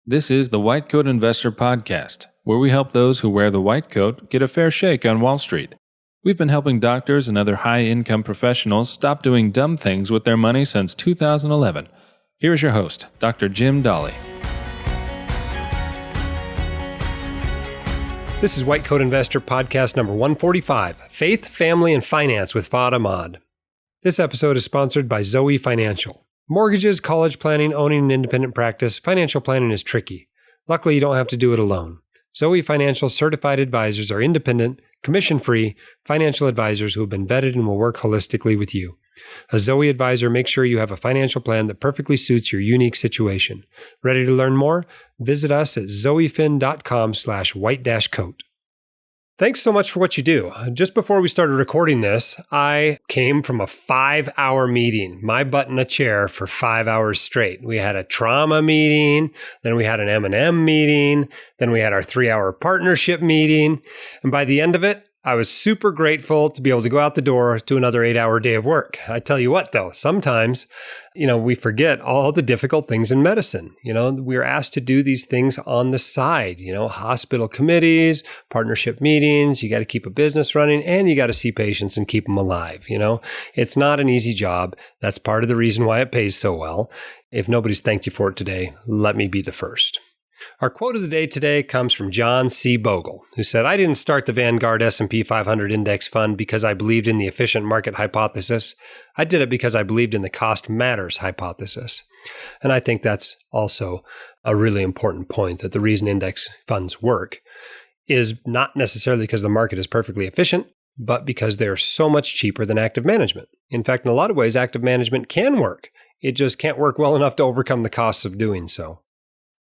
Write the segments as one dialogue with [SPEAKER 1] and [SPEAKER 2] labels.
[SPEAKER 1] This is the White Coat Investor Podcast, where we help those who wear the white coat get a fair shake on Wall Street. We've been helping doctors and other high-income professionals stop doing dumb things with their money since 2011. Here's your host, Dr. Jim Dolly.
[SPEAKER 2] This is White Coat Investor Podcast number 145, Faith, Family, and Finance with Fahd Ahmad. This episode is sponsored by Zoe Financial. Mortgages, college planning, owning an independent practice, financial planning is tricky. Luckily, you don't have to do it alone. Zoe Financial certified advisors are independent, commission-free financial advisors who have been vetted and will work holistically with you. A Zoe advisor makes sure you have a financial plan that perfectly suits your unique situation. Ready to learn more? Visit us at zoefin.com/white-coat. Thanks so much for what you do. Just before we started recording this, I came from a 5-hour meeting, my butt in a chair for 5 hours straight. We had a trauma meeting, then we had an M&M meeting, then we had our 3-hour partnership meeting. And by the end of it, I was super grateful to be able to go out the door to another 8-hour day of work. I tell you what, though, sometimes, we forget all the difficult things in medicine. We're asked to do these things on the side, hospital committees, partnership meetings. You got to keep a business running and you got to see patients and keep them alive. It's not an easy job. That's part of the reason why it pays so well. If nobody's thanked you for it today, let me be the first. Our quote of the day today comes from John C. Bogle, who said, "I didn't start the Vanguard S&P 500 index fund because I believed in the efficient market hypothesis. I did it because I believed in the cost matters hypothesis." And I think that's also a really important point, that the reason index funds work is not necessarily because the market is perfectly efficient, but because they're so much cheaper than active management. In fact, in a lot of ways, active management can work. It just can't work well enough to overcome the costs of doing so.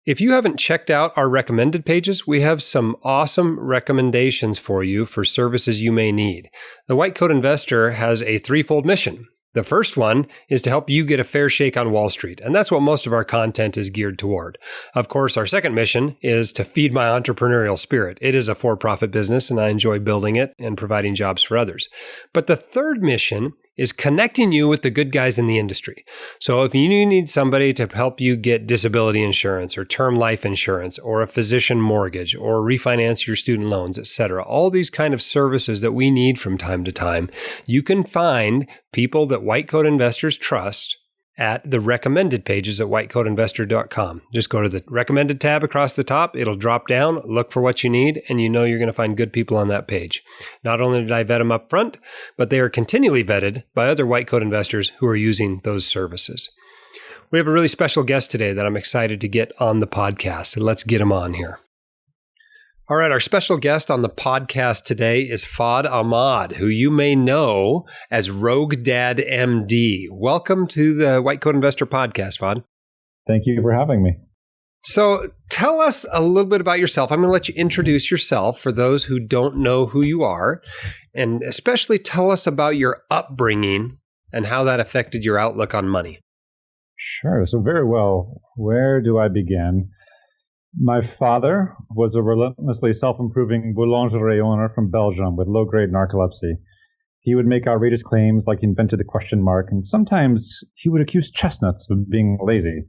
[SPEAKER 2] If you haven't checked out our recommended pages, we have some awesome recommendations for you for services you may need. The White Coat Investor has a threefold mission. The first one is to help you get a fair shake on Wall Street, and that's what most of our content is geared toward. Of course, our second mission is to feed my entrepreneurial spirit. It is a for-profit business, and I enjoy building it and providing jobs for others. But the third mission is connecting you with the good guys in the industry. So if you need somebody to help you get disability insurance or term life insurance or a physician mortgage or refinance your student loans, etc., all these kind of services that we need from time to time, you can find people that White Coat Investors trust at the recommended pages at whitecoatinvestor.com. Just go to the recommended tab across the top. It'll drop down, look for what you need, and you're going to find good people on that page. Not only did I vet them up front, but they are continually vetted by other White Coat Investors who are using those services. We have a really special guest today that I'm excited to get on the podcast, and let's get him on here. All right, our special guest on the podcast today is Fahd Ahmad, who you may know as Rogue Dad MD. Welcome to the White Coat Investor Podcast, Fahd.
[SPEAKER 3] Thank you for having me.
[SPEAKER 2] So tell us a little bit about yourself. I'm going to let you introduce yourself for those who don't know who you are, and especially tell us about your upbringing and how that affected your outlook on money.
[SPEAKER 3] Sure. So very well, where do I begin? My father was a relentlessly self-improving boulangerie owner from Belgium with low-grade narcolepsy. He would make outrageous claims like he invented the question mark, and sometimes he would accuse chestnuts of being lazy,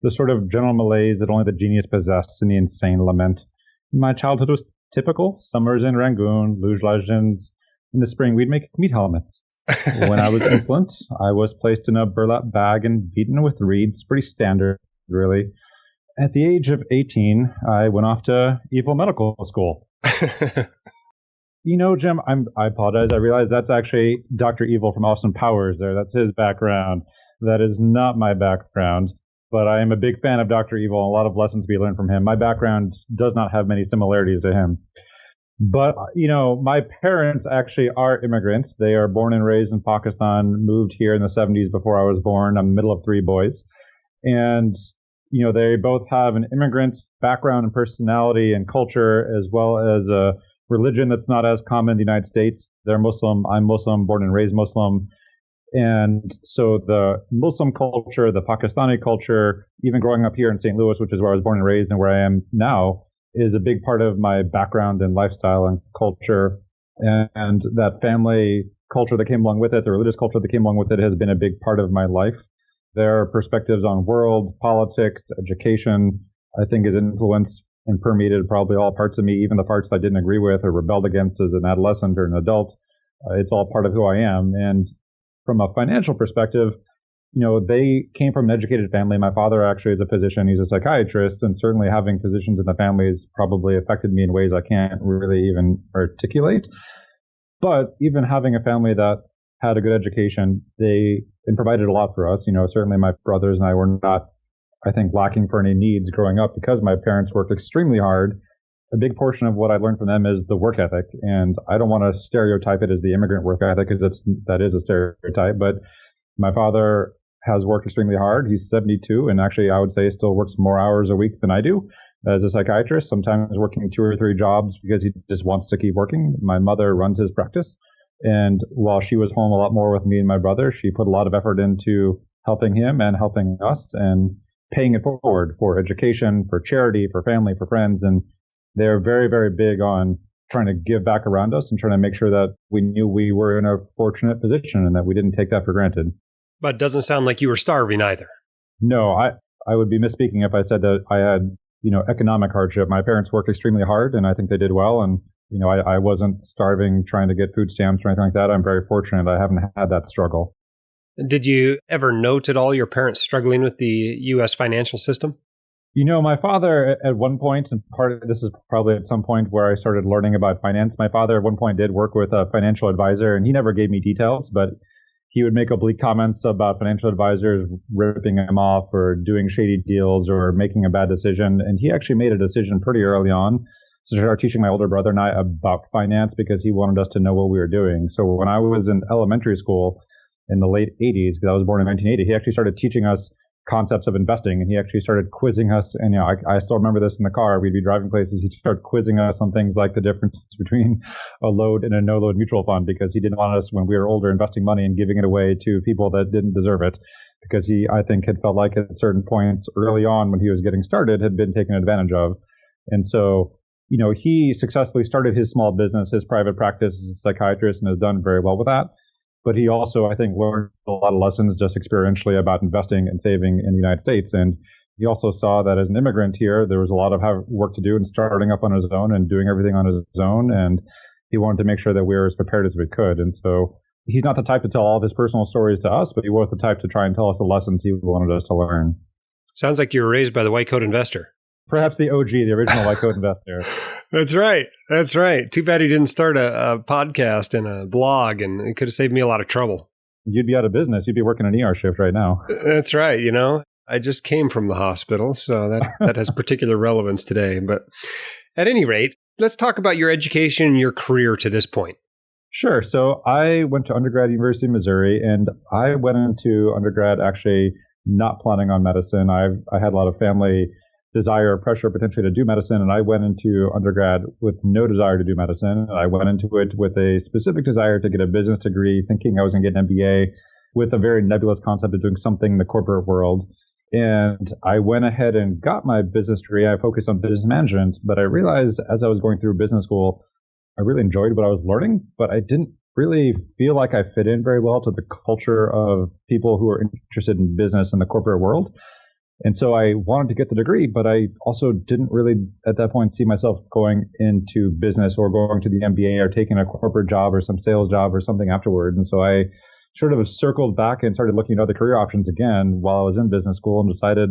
[SPEAKER 3] the sort of general malaise that only the genius possess in the insane lament. My childhood was typical. Summers in Rangoon, luge legends. In the spring, we'd make meat helmets. When I was insolent, I was placed in a burlap bag and beaten with reeds. Pretty standard, really. At the age of 18, I went off to evil medical school. Jim, I apologize. I realize that's actually Dr. Evil from Austin Powers there. That's his background. That is not my background, but I am a big fan of Dr. Evil and a lot of lessons to be learned from him. My background does not have many similarities to him. But, my parents actually are immigrants. They are born and raised in Pakistan, moved here in the 70s before I was born. I'm the middle of 3 boys. And they both have an immigrant background and personality and culture, as well as a religion that's not as common in the United States. They're Muslim. I'm Muslim, born and raised Muslim. And so the Muslim culture, the Pakistani culture, even growing up here in St. Louis, which is where I was born and raised and where I am now, is a big part of my background and lifestyle and culture. And that family culture that came along with it, the religious culture that came along with it, has been a big part of my life. Their perspectives on world, politics, education, I think has influenced and permeated probably all parts of me, even the parts I didn't agree with or rebelled against as an adolescent or an adult. It's all part of who I am. And from a financial perspective, they came from an educated family. My father actually is a physician. He's a psychiatrist, and certainly having physicians in the family has probably affected me in ways I can't really even articulate. But even having a family that had a good education, they provided a lot for us. Certainly my brothers and I were not, I think, lacking for any needs growing up because my parents worked extremely hard. A big portion of what I learned from them is the work ethic. And I don't want to stereotype it as the immigrant work ethic because that is a stereotype. But my father has worked extremely hard. He's 72 and actually I would say still works more hours a week than I do as a psychiatrist, sometimes working 2 or 3 jobs because he just wants to keep working. My mother runs his practice. And while she was home a lot more with me and my brother, she put a lot of effort into helping him and helping us and paying it forward for education, for charity, for family, for friends. And they're very, very big on trying to give back around us and trying to make sure that we knew we were in a fortunate position and that we didn't take that for granted.
[SPEAKER 2] But it doesn't sound like you were starving either.
[SPEAKER 3] No, I would be misspeaking if I said that I had, economic hardship. My parents worked extremely hard and I think they did well. And, I wasn't starving trying to get food stamps or anything like that. I'm very fortunate. I haven't had that struggle.
[SPEAKER 2] Did you ever note at all your parents struggling with the U.S. financial system?
[SPEAKER 3] My father at one point, and part of this is probably at some point where I started learning about finance. My father at one point did work with a financial advisor and he never gave me details, but he would make oblique comments about financial advisors ripping him off or doing shady deals or making a bad decision. And he actually made a decision pretty early on to start teaching my older brother and I about finance because he wanted us to know what we were doing. So when I was in elementary school in the late 80s, because I was born in 1980, he actually started teaching us concepts of investing. And he actually started quizzing us. And, I still remember this in the car. We'd be driving places. He'd start quizzing us on things like the difference between a load and a no load mutual fund because he didn't want us, when we were older, investing money and giving it away to people that didn't deserve it. Because he, I think, had felt like at certain points early on when he was getting started had been taken advantage of. And so, he successfully started his small business, his private practice as a psychiatrist, and has done very well with that. But he also, I think, learned a lot of lessons just experientially about investing and saving in the United States. And he also saw that as an immigrant here, there was a lot of work to do and starting up on his own and doing everything on his own. And he wanted to make sure that we were as prepared as we could. And so he's not the type to tell all of his personal stories to us, but he was the type to try and tell us the lessons he wanted us to learn.
[SPEAKER 2] Sounds like you were raised by the white coat investor.
[SPEAKER 3] Perhaps the OG, the original white coat investor.
[SPEAKER 2] That's right. That's right. Too bad he didn't start a podcast and a blog, and it could have saved me a lot of trouble.
[SPEAKER 3] You'd be out of business. You'd be working an ER shift right now.
[SPEAKER 2] That's right. I just came from the hospital, so that has particular relevance today. But at any rate, let's talk about your education and your career to this point.
[SPEAKER 3] Sure. So I went to undergrad at University of Missouri, and I went into undergrad actually not planning on medicine. I had a lot of family desire or pressure potentially to do medicine, and I went into undergrad with no desire to do medicine. I went into it with a specific desire to get a business degree, thinking I was going to get an MBA with a very nebulous concept of doing something in the corporate world. And I went ahead and got my business degree. I focused on business management, but I realized as I was going through business school, I really enjoyed what I was learning, but I didn't really feel like I fit in very well to the culture of people who are interested in business in the corporate world. And so I wanted to get the degree, but I also didn't really at that point see myself going into business or going to the MBA or taking a corporate job or some sales job or something afterward. And so I sort of circled back and started looking at other career options again while I was in business school and decided,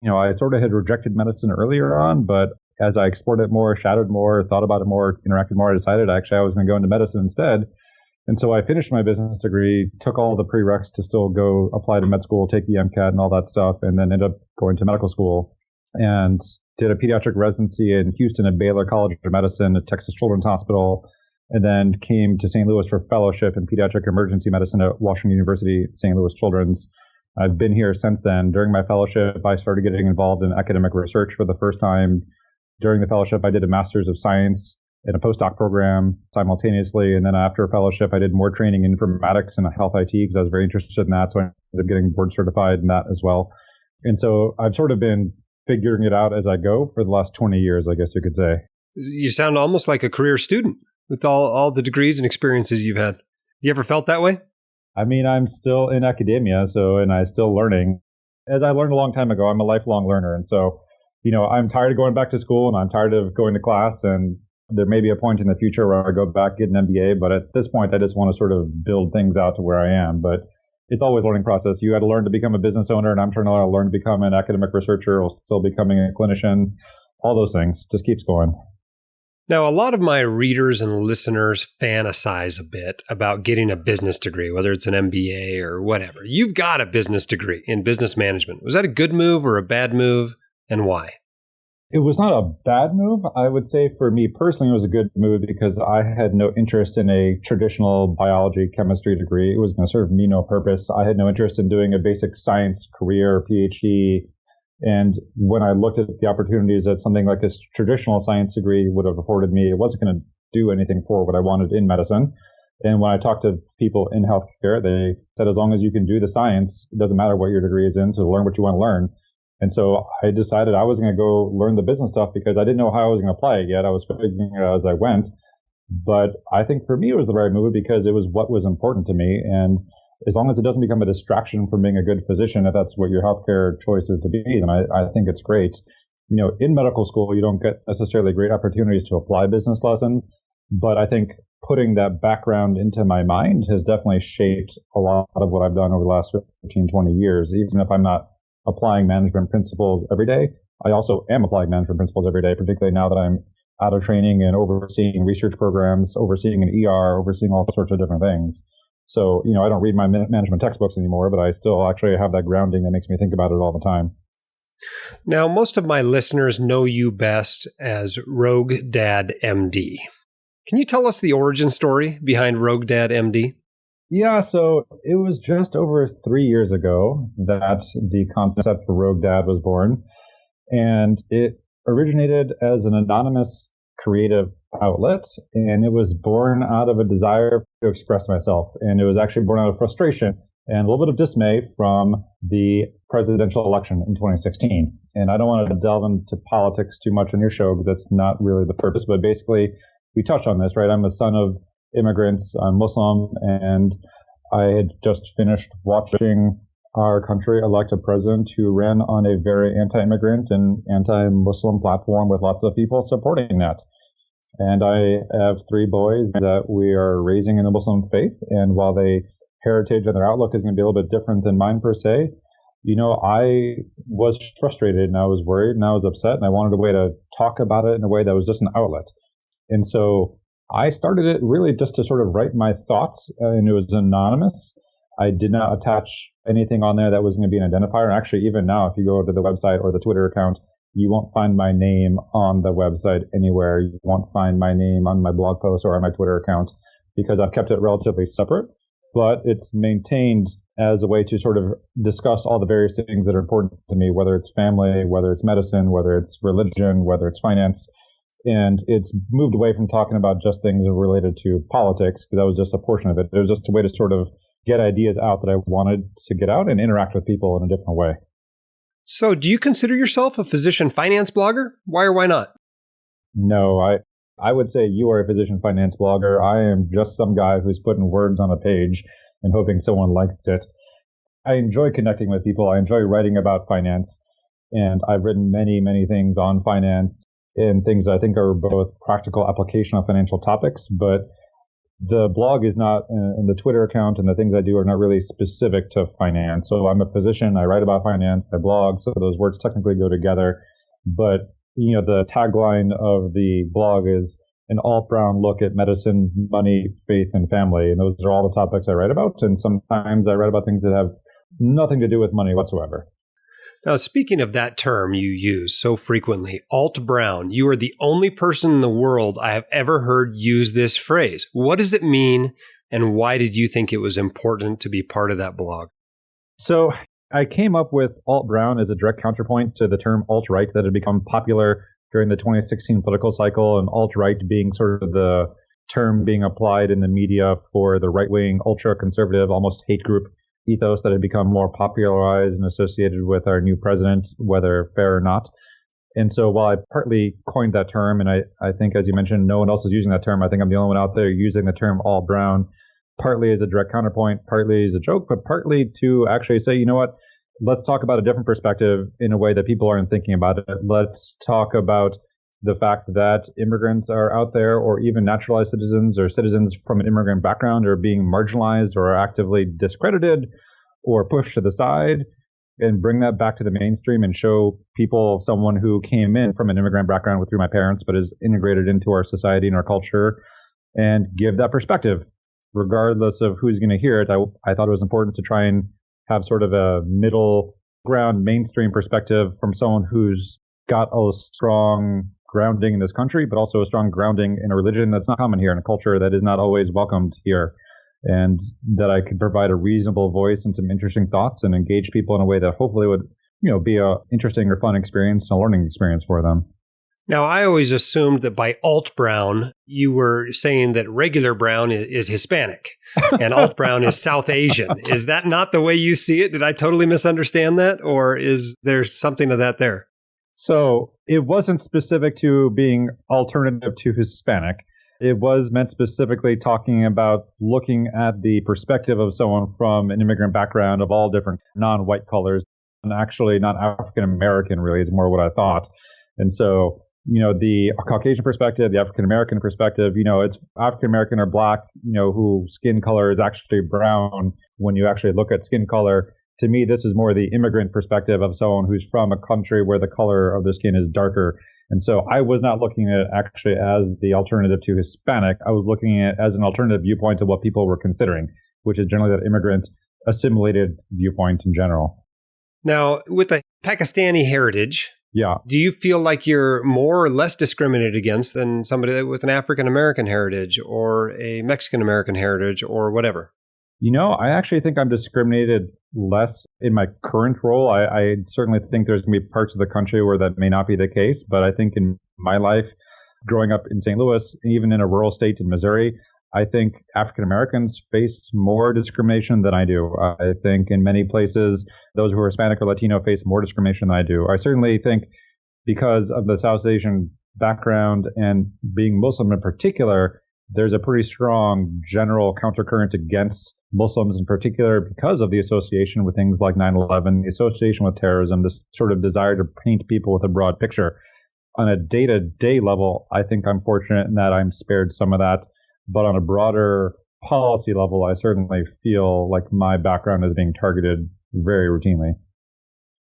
[SPEAKER 3] I sort of had rejected medicine earlier on, but as I explored it more, shadowed more, thought about it more, interacted more, I decided actually I was going to go into medicine instead. And so I finished my business degree, took all the prereqs to still go apply to med school, take the MCAT and all that stuff, and then ended up going to medical school and did a pediatric residency in Houston at Baylor College of Medicine at Texas Children's Hospital, and then came to St. Louis for fellowship in pediatric emergency medicine at Washington University, St. Louis Children's. I've been here since then. During my fellowship, I started getting involved in academic research for the first time. During the fellowship, I did a Master's of Science in a postdoc program simultaneously. And then after a fellowship, I did more training in informatics and health IT because I was very interested in that. So I ended up getting board certified in that as well. And so I've sort of been figuring it out as I go for the last 20 years, I guess you could say.
[SPEAKER 2] You sound almost like a career student with all the degrees and experiences you've had. You ever felt that way?
[SPEAKER 3] I mean, I'm still in academia, and I'm still learning. As I learned a long time ago, I'm a lifelong learner. And so I'm tired of going back to school and I'm tired of going to class, and there may be a point in the future where I go back, get an MBA. But at this point, I just want to sort of build things out to where I am. But it's always a learning process. You had to learn to become a business owner, and I'm trying to learn to become an academic researcher while still becoming a clinician. All those things just keeps going.
[SPEAKER 2] Now, a lot of my readers and listeners fantasize a bit about getting a business degree, whether it's an MBA or whatever. You've got a business degree in business management. Was that a good move or a bad move, and why?
[SPEAKER 3] It was not a bad move. I would say for me personally, it was a good move because I had no interest in a traditional biology, chemistry degree. It was going to serve me no purpose. I had no interest in doing a basic science career, PhD. And when I looked at the opportunities that something like a traditional science degree would have afforded me, it wasn't going to do anything for what I wanted in medicine. And when I talked to people in healthcare, they said, as long as you can do the science, it doesn't matter what your degree is in, so learn what you want to learn. And so I decided I was going to go learn the business stuff because I didn't know how I was going to apply it yet. I was figuring it out as I went. But I think for me, it was the right move because it was what was important to me. And as long as it doesn't become a distraction from being a good physician, if that's what your healthcare choice is to be, then I think it's great. In medical school, you don't get necessarily great opportunities to apply business lessons. But I think putting that background into my mind has definitely shaped a lot of what I've done over the last 15, 20 years. Even if I'm not applying management principles every day, I also am applying management principles every day, particularly now that I'm out of training and overseeing research programs, overseeing an ER, overseeing all sorts of different things. So, I don't read my management textbooks anymore, but I still actually have that grounding that makes me think about it all the time.
[SPEAKER 2] Now, most of my listeners know you best as Rogue Dad MD. Can you tell us the origin story behind Rogue Dad MD?
[SPEAKER 3] Yeah, so it was just over 3 years ago that the concept for Rogue Dad was born. And it originated as an anonymous creative outlet, and it was born out of a desire to express myself. And it was actually born out of frustration and a little bit of dismay from the presidential election in 2016. And I don't want to delve into politics too much on your show because that's not really the purpose, but basically we touch on this, right? I'm a son of immigrants, I'm Muslim, and I had just finished watching our country elect a president who ran on a very anti-immigrant and anti-Muslim platform with lots of people supporting that. And I have 3 boys that we are raising in the Muslim faith. And while their heritage and their outlook is going to be a little bit different than mine per se, I was frustrated and I was worried and I was upset and I wanted a way to talk about it in a way that was just an outlet. And so I started it really just to sort of write my thoughts, and it was anonymous. I did not attach anything on there that was going to be an identifier. And actually, even now, if you go to the website or the Twitter account, you won't find my name on the website anywhere. You won't find my name on my blog post or on my Twitter account because I've kept it relatively separate. But it's maintained as a way to sort of discuss all the various things that are important to me, whether it's family, whether it's medicine, whether it's religion, whether it's finance. And it's moved away from talking about just things related to politics, because that was just a portion of it. It was just a way to sort of get ideas out that I wanted to get out and interact with people in a different way.
[SPEAKER 2] So do you consider yourself a physician finance blogger? Why or why not?
[SPEAKER 3] No, I would say you are a physician finance blogger. I am just some guy who's putting words on a page and hoping someone likes it. I enjoy connecting with people. I enjoy writing about finance. And I've written many, many things on finance and things that I think are both practical application of financial topics. But the blog is not, and the Twitter account and the things I do are not really specific to finance. So I'm a physician. I write about finance. I blog. So those words technically go together. But, the tagline of the blog is an all-round look at medicine, money, faith, and family. And those are all the topics I write about. And sometimes I write about things that have nothing to do with money whatsoever.
[SPEAKER 2] Now, speaking of that term you use so frequently, alt-brown, you are the only person in the world I have ever heard use this phrase. What does it mean, and why did you think it was important to be part of that blog?
[SPEAKER 3] So I came up with alt-brown as a direct counterpoint to the term alt-right that had become popular during the 2016 political cycle, and alt-right being sort of the term being applied in the media for the right-wing, ultra-conservative, almost hate group ethos that had become more popularized and associated with our new president, whether fair or not. And so while I partly coined that term, and I think, as you mentioned, no one else is using that term, I think I'm the only one out there using the term all brown, partly as a direct counterpoint, partly as a joke, but partly to actually say, you know what, let's talk about a different perspective in a way that people aren't thinking about it. Let's talk about the fact that immigrants are out there, or even naturalized citizens or citizens from an immigrant background, are being marginalized or are actively discredited or pushed to the side, and bring that back to the mainstream and show people someone who came in from an immigrant background through my parents, but is integrated into our society and our culture, and give that perspective, regardless of who's going to hear it. I thought it was important to try and have sort of a middle ground mainstream perspective from someone who's got a strong grounding in this country, but also a strong grounding in a religion that's not common here, in a culture that is not always welcomed here, and that I could provide a reasonable voice and some interesting thoughts and engage people in a way that hopefully would, be a interesting or fun experience and a learning experience for them.
[SPEAKER 2] Now, I always assumed that by alt brown, you were saying that regular brown is Hispanic and alt brown is South Asian. Is that not the way you see it? Did I totally misunderstand that? Or is there something of that there?
[SPEAKER 3] So it wasn't specific to being alternative to Hispanic. It was meant specifically talking about looking at the perspective of someone from an immigrant background of all different non-white colors, and actually not African American, really, is more what I thought. And so, the Caucasian perspective, the African American perspective, it's African American or black, whose skin color is actually brown when you actually look at skin color. To me, this is more the immigrant perspective of someone who's from a country where the color of the skin is darker. And so I was not looking at it actually as the alternative to Hispanic. I was looking at it as an alternative viewpoint to what people were considering, which is generally that immigrant assimilated viewpoint in general.
[SPEAKER 2] Now, with the Pakistani heritage, do you feel like you're more or less discriminated against than somebody with an African American heritage or a Mexican American heritage or whatever?
[SPEAKER 3] I actually think I'm discriminated less in my current role. I certainly think there's going to be parts of the country where that may not be the case. But I think in my life, growing up in St. Louis, even in a rural state in Missouri, I think African Americans face more discrimination than I do. I think in many places, those who are Hispanic or Latino face more discrimination than I do. I certainly think because of the South Asian background and being Muslim in particular, there's a pretty strong general countercurrent against Muslims in particular because of the association with things like 9/11, the association with terrorism, this sort of desire to paint people with a broad picture. On a day-to-day level, I think I'm fortunate in that I'm spared some of that. But on a broader policy level, I certainly feel like my background is being targeted very routinely.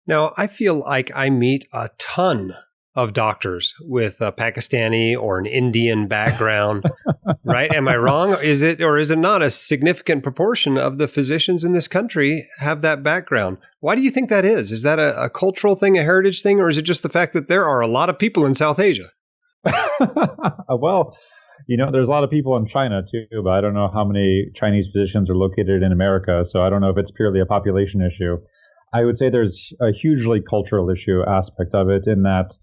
[SPEAKER 2] Now, I feel like I meet a ton of doctors with a Pakistani or an Indian background, right? Am I wrong? Is it not a significant proportion of the physicians in this country have that background? Why do you think that is? Is that a cultural thing, a heritage thing, or is it just the fact that there are a lot of people in South Asia?
[SPEAKER 3] Well, there's a lot of people in China too, but I don't know how many Chinese physicians are located in America, so I don't know if it's purely a population issue. I would say there's a hugely cultural issue aspect of it in that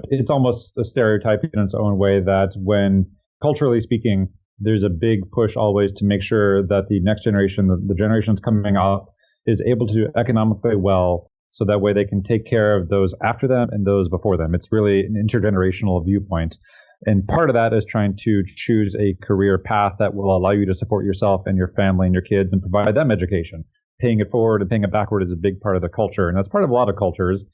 [SPEAKER 3] it's almost a stereotype in its own way that when, culturally speaking, there's a big push always to make sure that the next generation, the generations coming up, is able to do economically well so that way they can take care of those after them and those before them. It's really an intergenerational viewpoint. And part of that is trying to choose a career path that will allow you to support yourself and your family and your kids and provide them education. Paying it forward and paying it backward is a big part of the culture. And that's part of a lot of cultures.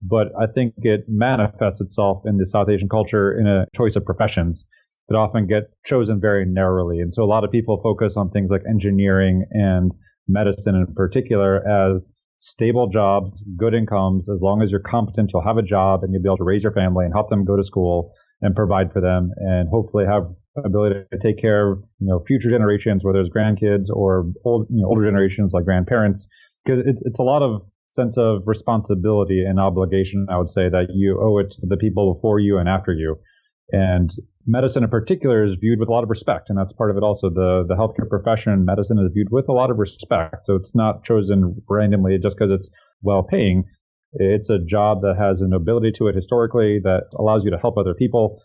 [SPEAKER 3] But I think it manifests itself in the South Asian culture in a choice of professions that often get chosen very narrowly. And so a lot of people focus on things like engineering and medicine in particular as stable jobs, good incomes. As long as you're competent, you'll have a job and you'll be able to raise your family and help them go to school and provide for them and hopefully have the ability to take care of future generations, whether it's grandkids or older generations like grandparents. Because it's a lot of sense of responsibility and obligation, I would say, that you owe it to the people before you and after you. And medicine in particular is viewed with a lot of respect. And that's part of it also. The healthcare profession, medicine is viewed with a lot of respect. So it's not chosen randomly just because it's well paying. It's a job that has a nobility to it historically that allows you to help other people.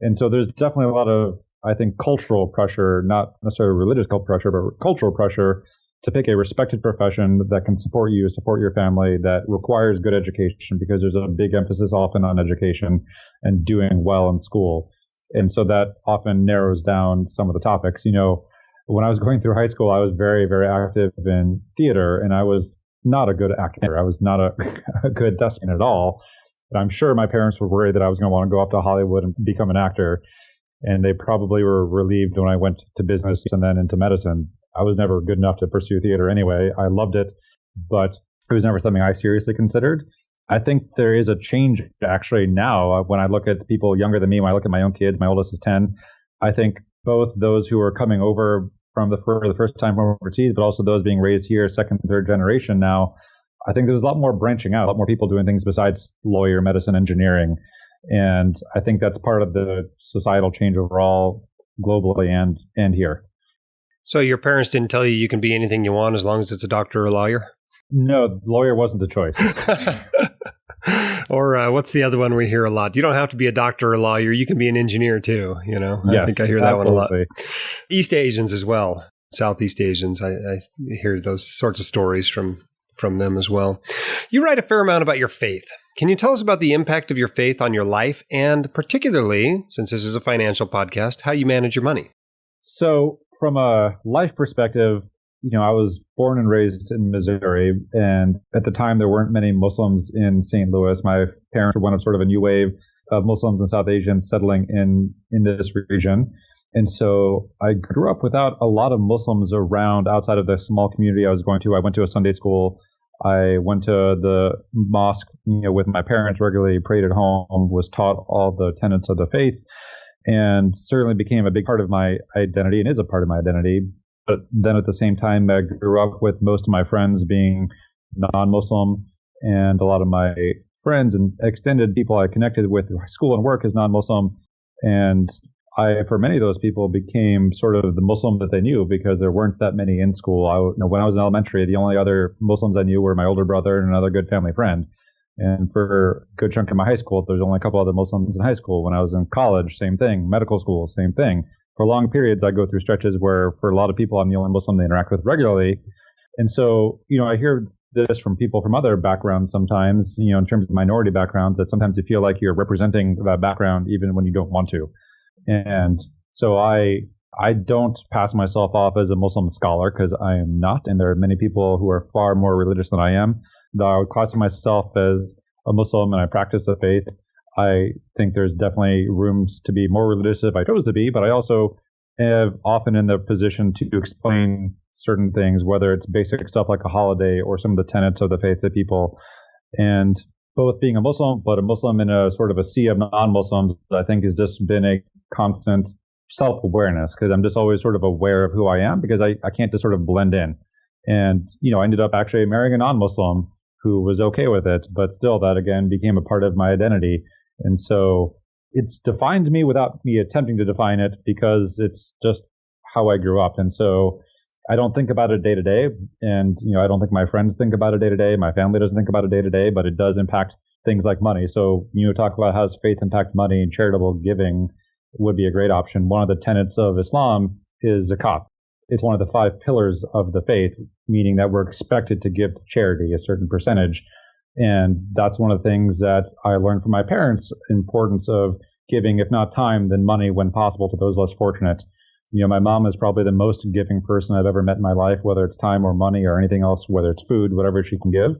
[SPEAKER 3] And so there's definitely a lot of, I think, cultural pressure, not necessarily religious pressure, but cultural pressure to pick a respected profession that can support you, support your family, that requires good education, because there's a big emphasis often on education and doing well in school. And so that often narrows down some of the topics. When I was going through high school, I was very, very active in theater, and I was not a good actor. I was not a good thespian at all. And I'm sure my parents were worried that I was going to want to go up to Hollywood and become an actor. And they probably were relieved when I went to business and then into medicine. I was never good enough to pursue theater anyway. I loved it, but it was never something I seriously considered. I think there is a change actually now when I look at people younger than me, when I look at my own kids, my oldest is 10, I think both those who are coming over for the first time from overseas, but also those being raised here, second, third generation now, I think there's a lot more branching out, a lot more people doing things besides lawyer, medicine, engineering. And I think that's part of the societal change overall, globally and here.
[SPEAKER 2] So your parents didn't tell you can be anything you want as long as it's a doctor or a lawyer?
[SPEAKER 3] No, lawyer wasn't the choice.
[SPEAKER 2] Or what's the other one we hear a lot? You don't have to be a doctor or a lawyer. You can be an engineer too.
[SPEAKER 3] Yes,
[SPEAKER 2] I think I hear that
[SPEAKER 3] absolutely.
[SPEAKER 2] one a lot. East Asians as well. Southeast Asians. I hear those sorts of stories from them as well. You write a fair amount about your faith. Can you tell us about the impact of your faith on your life and particularly, since this is a financial podcast, how you manage your money?
[SPEAKER 3] So from a life perspective, I was born and raised in Missouri, and at the time there weren't many Muslims in St. Louis. My parents were one of sort of a new wave of Muslims and South Asians settling in this region. And so I grew up without a lot of Muslims around outside of the small community I was going to. I went to a Sunday school. I went to the mosque, with my parents regularly, prayed at home, was taught all the tenets of the faith, and certainly became a big part of my identity and is a part of my identity. But then at the same time, I grew up with most of my friends being non-Muslim, and a lot of my friends and extended people I connected with through school and work as non-Muslim. And I, for many of those people, became sort of the Muslim that they knew because there weren't that many in school. When I was in elementary, the only other Muslims I knew were my older brother and another good family friend. And for a good chunk of my high school, there's only a couple other Muslims in high school. When I was in college, same thing. Medical school, same thing. For long periods, I go through stretches where for a lot of people, I'm the only Muslim they interact with regularly. And so, I hear this from people from other backgrounds sometimes, in terms of minority backgrounds, that sometimes you feel like you're representing that background even when you don't want to. And so I don't pass myself off as a Muslim scholar because I am not. And there are many people who are far more religious than I am. Though I would classify myself as a Muslim and I practice the faith, I think there's definitely rooms to be more religious if I chose to be, but I also am often in the position to explain certain things, whether it's basic stuff like a holiday or some of the tenets of the faith to people. And both being a Muslim, but a Muslim in a sort of a sea of non-Muslims, I think has just been a constant self-awareness because I'm just always sort of aware of who I am because I can't just sort of blend in. And, I ended up actually marrying a non-Muslim who was okay with it, but still that again became a part of my identity. And so it's defined me without me attempting to define it because it's just how I grew up. And so I don't think about it day to day. And, I don't think my friends think about it day to day. My family doesn't think about it day to day, but it does impact things like money. So, talk about how does faith impact money, and charitable giving would be a great option. One of the tenets of Islam is zakat. It's one of the 5 pillars of the faith, meaning that we're expected to give to charity a certain percentage. And that's one of the things that I learned from my parents, importance of giving, if not time, then money when possible to those less fortunate. My mom is probably the most giving person I've ever met in my life, whether it's time or money or anything else, whether it's food, whatever she can give.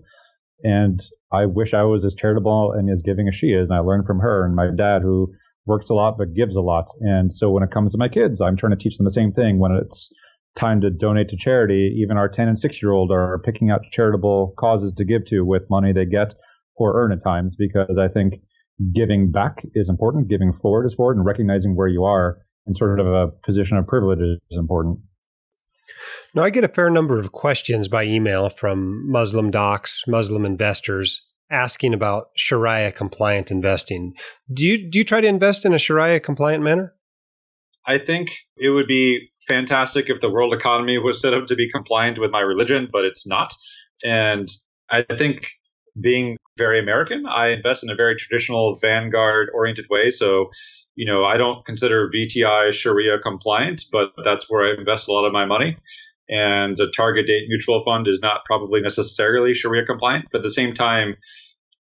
[SPEAKER 3] And I wish I was as charitable and as giving as she is. And I learned from her and my dad, who works a lot but gives a lot. And so when it comes to my kids, I'm trying to teach them the same thing. When it's time to donate to charity, even our 10 and 6-year-old are picking out charitable causes to give to with money they get or earn at times, because I think giving back is important, giving forward is forward, and recognizing where you are in sort of a position of privilege is important.
[SPEAKER 2] Now, I get a fair number of questions by email from Muslim docs, Muslim investors, asking about Sharia-compliant investing. Do you try to invest in a Sharia-compliant manner?
[SPEAKER 4] I think it would be fantastic if the world economy was set up to be compliant with my religion, but it's not. And I think being very American, I invest in a very traditional vanguard-oriented way. So, I don't consider VTI Sharia compliant, but that's where I invest a lot of my money. And a target date mutual fund is not probably necessarily Sharia compliant, but at the same time,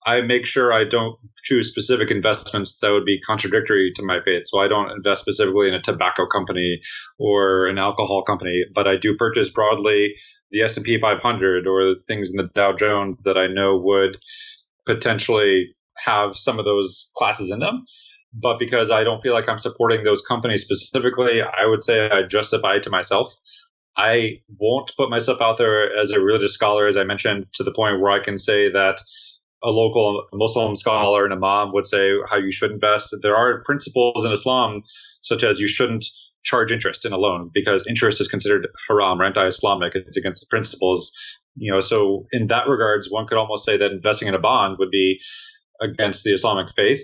[SPEAKER 4] I make sure I don't choose specific investments that would be contradictory to my faith. So I don't invest specifically in a tobacco company or an alcohol company, but I do purchase broadly the S&P 500 or things in the Dow Jones that I know would potentially have some of those classes in them. But because I don't feel like I'm supporting those companies specifically, I would say I justify it to myself. I won't put myself out there as a religious scholar, as I mentioned, to the point where I can say that a local Muslim scholar and imam would say how you should invest. There are principles in Islam, such as you shouldn't charge interest in a loan because interest is considered haram or anti-Islamic. It's against the principles. So in that regards, one could almost say that investing in a bond would be against the Islamic faith.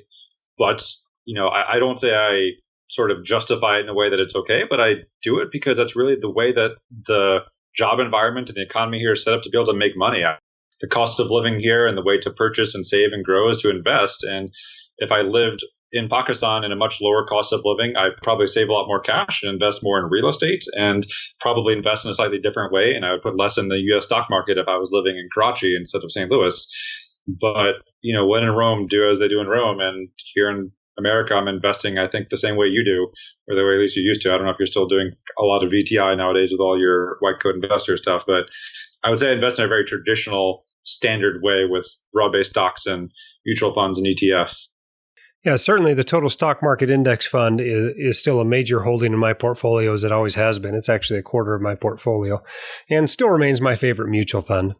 [SPEAKER 4] But, I don't say I sort of justify it in a way that it's okay, but I do it because that's really the way that the job environment and the economy here is set up to be able to make money. The cost of living here and the way to purchase and save and grow is to invest. And if I lived in Pakistan in a much lower cost of living, I'd probably save a lot more cash and invest more in real estate and probably invest in a slightly different way. And I would put less in the US stock market if I was living in Karachi instead of St. Louis. But, when in Rome, do as they do in Rome. And here in America, I'm investing, I think, the same way you do, or the way at least you used to. I don't know if you're still doing a lot of VTI nowadays with all your white coat investor stuff, but I would say I invest in a very traditional, standard way with broad-based stocks and mutual funds and ETFs.
[SPEAKER 2] Yeah, certainly the total stock market index fund is still a major holding in my portfolio, as it always has been. It's actually a quarter of my portfolio and still remains my favorite mutual fund.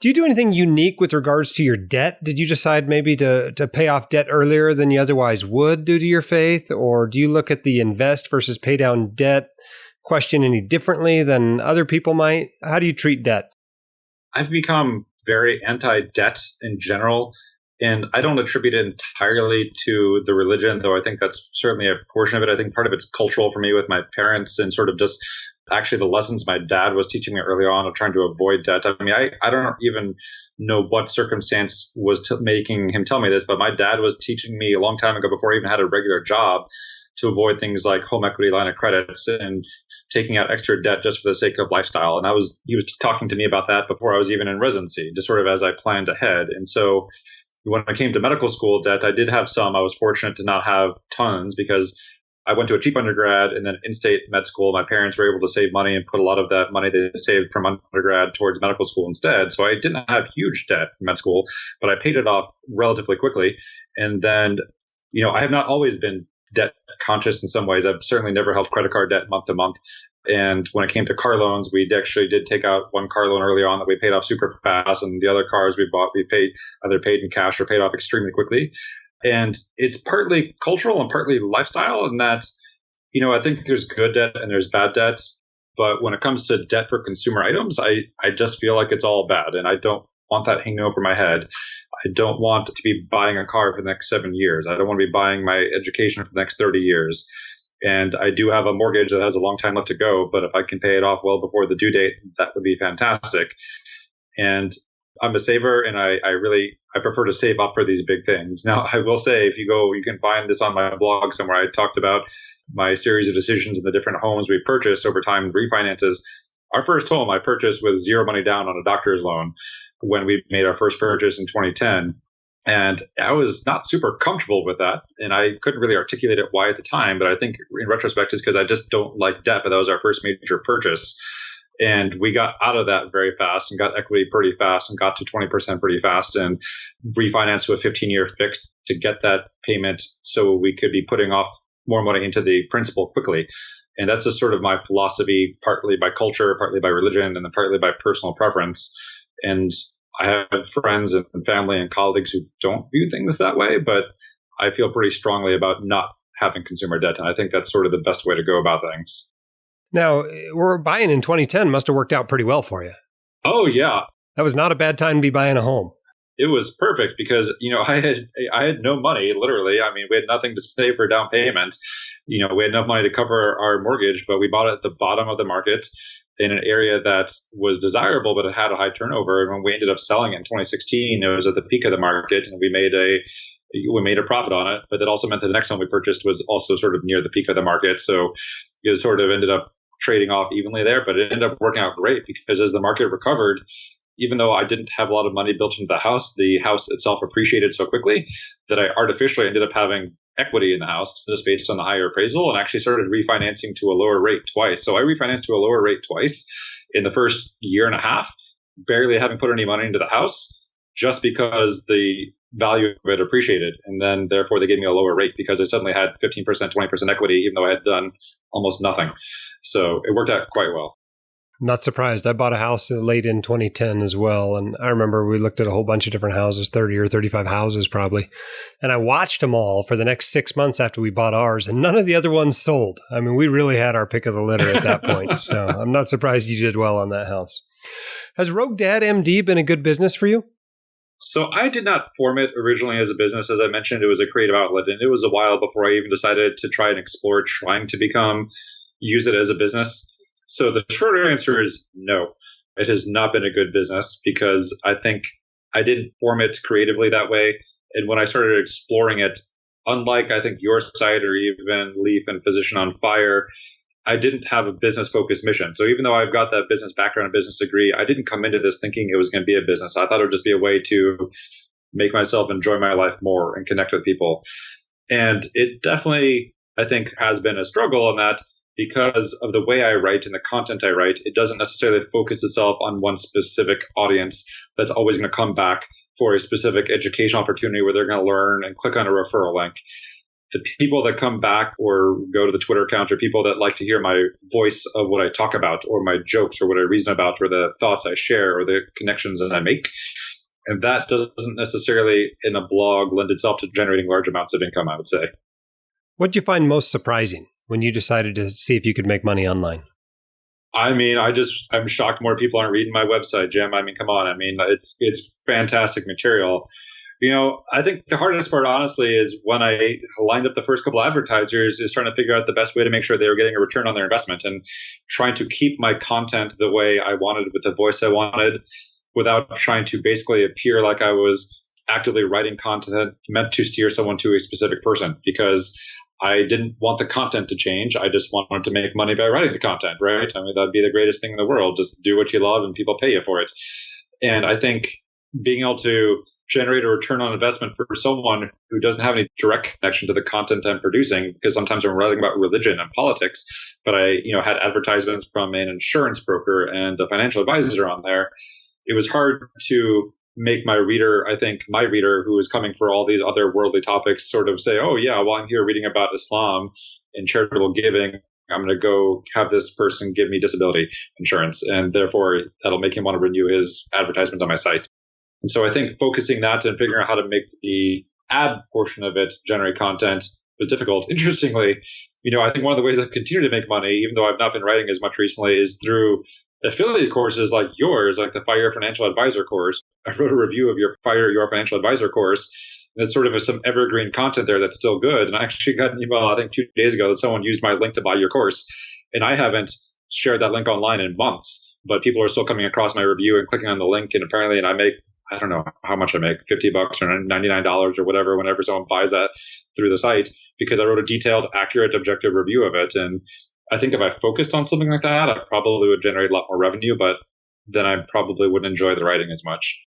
[SPEAKER 2] Do you do anything unique with regards to your debt? Did you decide maybe to pay off debt earlier than you otherwise would due to your faith? Or do you look at the invest versus pay down debt question any differently than other people might? How do you treat debt?
[SPEAKER 4] I've become very anti-debt in general. And I don't attribute it entirely to the religion, though I think that's certainly a portion of it. I think part of it's cultural for me with my parents and sort of just actually the lessons my dad was teaching me early on of trying to avoid debt. I mean, I don't even know what circumstance was making him tell me this, but my dad was teaching me a long time ago before I even had a regular job to avoid things like home equity line of credits and taking out extra debt just for the sake of lifestyle. And he was talking to me about that before I was even in residency, just sort of as I planned ahead. And so when I came to medical school debt, I did have some. I was fortunate to not have tons because I went to a cheap undergrad and then in-state med school. My parents were able to save money and put a lot of that money they saved from undergrad towards medical school instead. So I didn't have huge debt in med school, but I paid it off relatively quickly. And then, I have not always been debt conscious in some ways. I've certainly never held credit card debt month to month. And when it came to car loans, we actually did take out one car loan early on that we paid off super fast. And the other cars we bought, we paid either paid in cash or paid off extremely quickly. And it's partly cultural and partly lifestyle. And that's, I think there's good debt and there's bad debts. But when it comes to debt for consumer items, I just feel like it's all bad. And I don't want that hanging over my head. I don't want to be buying a car for the next 7 years. I don't want to be buying my education for the next 30 years. And I do have a mortgage that has a long time left to go, but if I can pay it off well before the due date, that would be fantastic. And I'm a saver, and I prefer to save up for these big things. Now, I will say, if you can find this on my blog somewhere. I talked about my series of decisions in the different homes we purchased over time, refinances. Our first home I purchased with zero money down on a doctor's loan when we made our first purchase in 2010. And I was not super comfortable with that. And I couldn't really articulate it why at the time. But I think in retrospect, it's because I just don't like debt. But that was our first major purchase. And we got out of that very fast and got equity pretty fast and got to 20% pretty fast and refinanced to a 15-year fixed to get that payment so we could be putting off more money into the principal quickly. And that's just sort of my philosophy, partly by culture, partly by religion, and then partly by personal preference. And I have friends and family and colleagues who don't view things that way, but I feel pretty strongly about not having consumer debt. And I think that's sort of the best way to go about things.
[SPEAKER 2] Now, we're buying in 2010 must have worked out pretty well for you.
[SPEAKER 4] Oh, yeah.
[SPEAKER 2] That was not a bad time to be buying a home.
[SPEAKER 4] It was perfect because, I had no money, literally. I mean, we had nothing to save for down payment. We had enough money to cover our mortgage, but we bought it at the bottom of the market in an area that was desirable, but it had a high turnover. And when we ended up selling it in 2016, it was at the peak of the market, and we made a profit on it. But that also meant that the next one we purchased was also sort of near the peak of the market. So it sort of ended up trading off evenly there, but it ended up working out great because as the market recovered, even though I didn't have a lot of money built into the house itself appreciated so quickly that I artificially ended up having equity in the house just based on the higher appraisal and actually started refinancing to a lower rate twice. So I refinanced to a lower rate twice in the first year and a half, barely having put any money into the house, just because the value of it appreciated. And then therefore they gave me a lower rate because I suddenly had 15%, 20% equity, even though I had done almost nothing. So it worked out quite well.
[SPEAKER 2] Not surprised. I bought a house late in 2010 as well. And I remember we looked at a whole bunch of different houses, 30 or 35 houses probably. And I watched them all for the next 6 months after we bought ours, and none of the other ones sold. I mean, we really had our pick of the litter at that point. So I'm not surprised you did well on that house. Has Rogue Dad MD been a good business for you?
[SPEAKER 4] So I did not form it originally as a business. As I mentioned, it was a creative outlet. And it was a while before I even decided to try and explore trying to use it as a business. So the short answer is no. It has not been a good business because I think I didn't form it creatively that way. And when I started exploring it, unlike I think your site or even Leaf and Physician on Fire, I didn't have a business focused mission. So even though I've got that business background and business degree, I didn't come into this thinking it was going to be a business. I thought it would just be a way to make myself enjoy my life more and connect with people. And it definitely, I think, has been a struggle in that because of the way I write and the content I write, it doesn't necessarily focus itself on one specific audience that's always going to come back for a specific educational opportunity where they're going to learn and click on a referral link. The people that come back or go to the Twitter account are people that like to hear my voice of what I talk about or my jokes or what I reason about or the thoughts I share or the connections that I make. And that doesn't necessarily in a blog lend itself to generating large amounts of income, I would say.
[SPEAKER 2] What did you find most surprising when you decided to see if you could make money online?
[SPEAKER 4] I mean, I'm shocked more people aren't reading my website, Jim. I mean, come on. I mean, it's fantastic material. You know, I think the hardest part, honestly, is when I lined up the first couple of advertisers is trying to figure out the best way to make sure they were getting a return on their investment and trying to keep my content the way I wanted with the voice I wanted without trying to basically appear like I was actively writing content meant to steer someone to a specific person because I didn't want the content to change. I just wanted to make money by writing the content, right? I mean, that'd be the greatest thing in the world. Just do what you love and people pay you for it. And I think being able to generate a return on investment for someone who doesn't have any direct connection to the content I'm producing, because sometimes I'm writing about religion and politics, but I, had advertisements from an insurance broker and a financial advisor on there. It was hard to make my reader, I think my reader who is coming for all these other worldly topics sort of say, oh yeah, well, I'm here reading about Islam and charitable giving. I'm going to go have this person give me disability insurance. And therefore that'll make him want to renew his advertisement on my site. And so I think focusing that and figuring out how to make the ad portion of it generate content was difficult. Interestingly, I think one of the ways I've continued to make money, even though I've not been writing as much recently, is through affiliate courses like yours, like the Fire Financial Advisor course. I wrote a review of your Fire Your Financial Advisor course. And it's sort of some evergreen content there that's still good. And I actually got an email, I think 2 days ago, that someone used my link to buy your course. And I haven't shared that link online in months, but people are still coming across my review and clicking on the link. And apparently, I make, I don't know how much I make, $50 or $99 or whatever, whenever someone buys that through the site, because I wrote a detailed, accurate, objective review of it. And I think if I focused on something like that, I probably would generate a lot more revenue, but then I probably wouldn't enjoy the writing as much.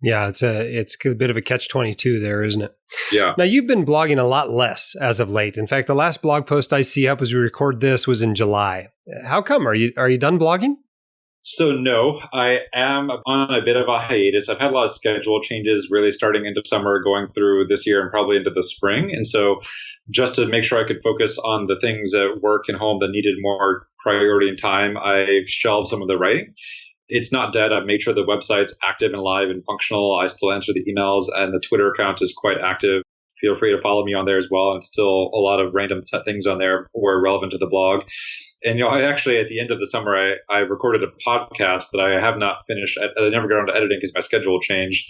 [SPEAKER 2] Yeah, it's a bit of a catch-22 there, isn't it?
[SPEAKER 4] Yeah.
[SPEAKER 2] Now, you've been blogging a lot less as of late. In fact, the last blog post I see up as we record this was in July. How come? Are you done blogging?
[SPEAKER 4] So no, I am on a bit of a hiatus. I've had a lot of schedule changes really starting into summer, going through this year and probably into the spring. And so just to make sure I could focus on the things at work and home that needed more priority and time, I've shelved some of the writing. It's not dead. I've made sure the website's active and live and functional. I still answer the emails, and the Twitter account is quite active. Feel free to follow me on there as well. And still a lot of random things on there were relevant to the blog. And, I actually, at the end of the summer, I recorded a podcast that I have not finished. I never got around to editing because my schedule changed,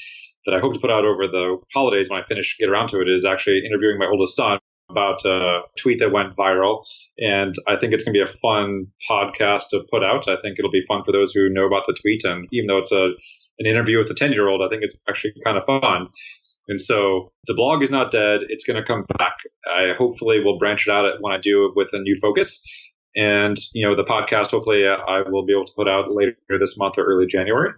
[SPEAKER 4] that I hope to put out over the holidays when I get around to it, is actually interviewing my oldest son about a tweet that went viral. And I think it's going to be a fun podcast to put out. I think it'll be fun for those who know about the tweet. And even though it's an interview with a 10-year-old, I think it's actually kind of fun. And so the blog is not dead. It's going to come back. I hopefully will branch it out when I do it with a new focus. And, the podcast, hopefully I will be able to put out later this month or early January.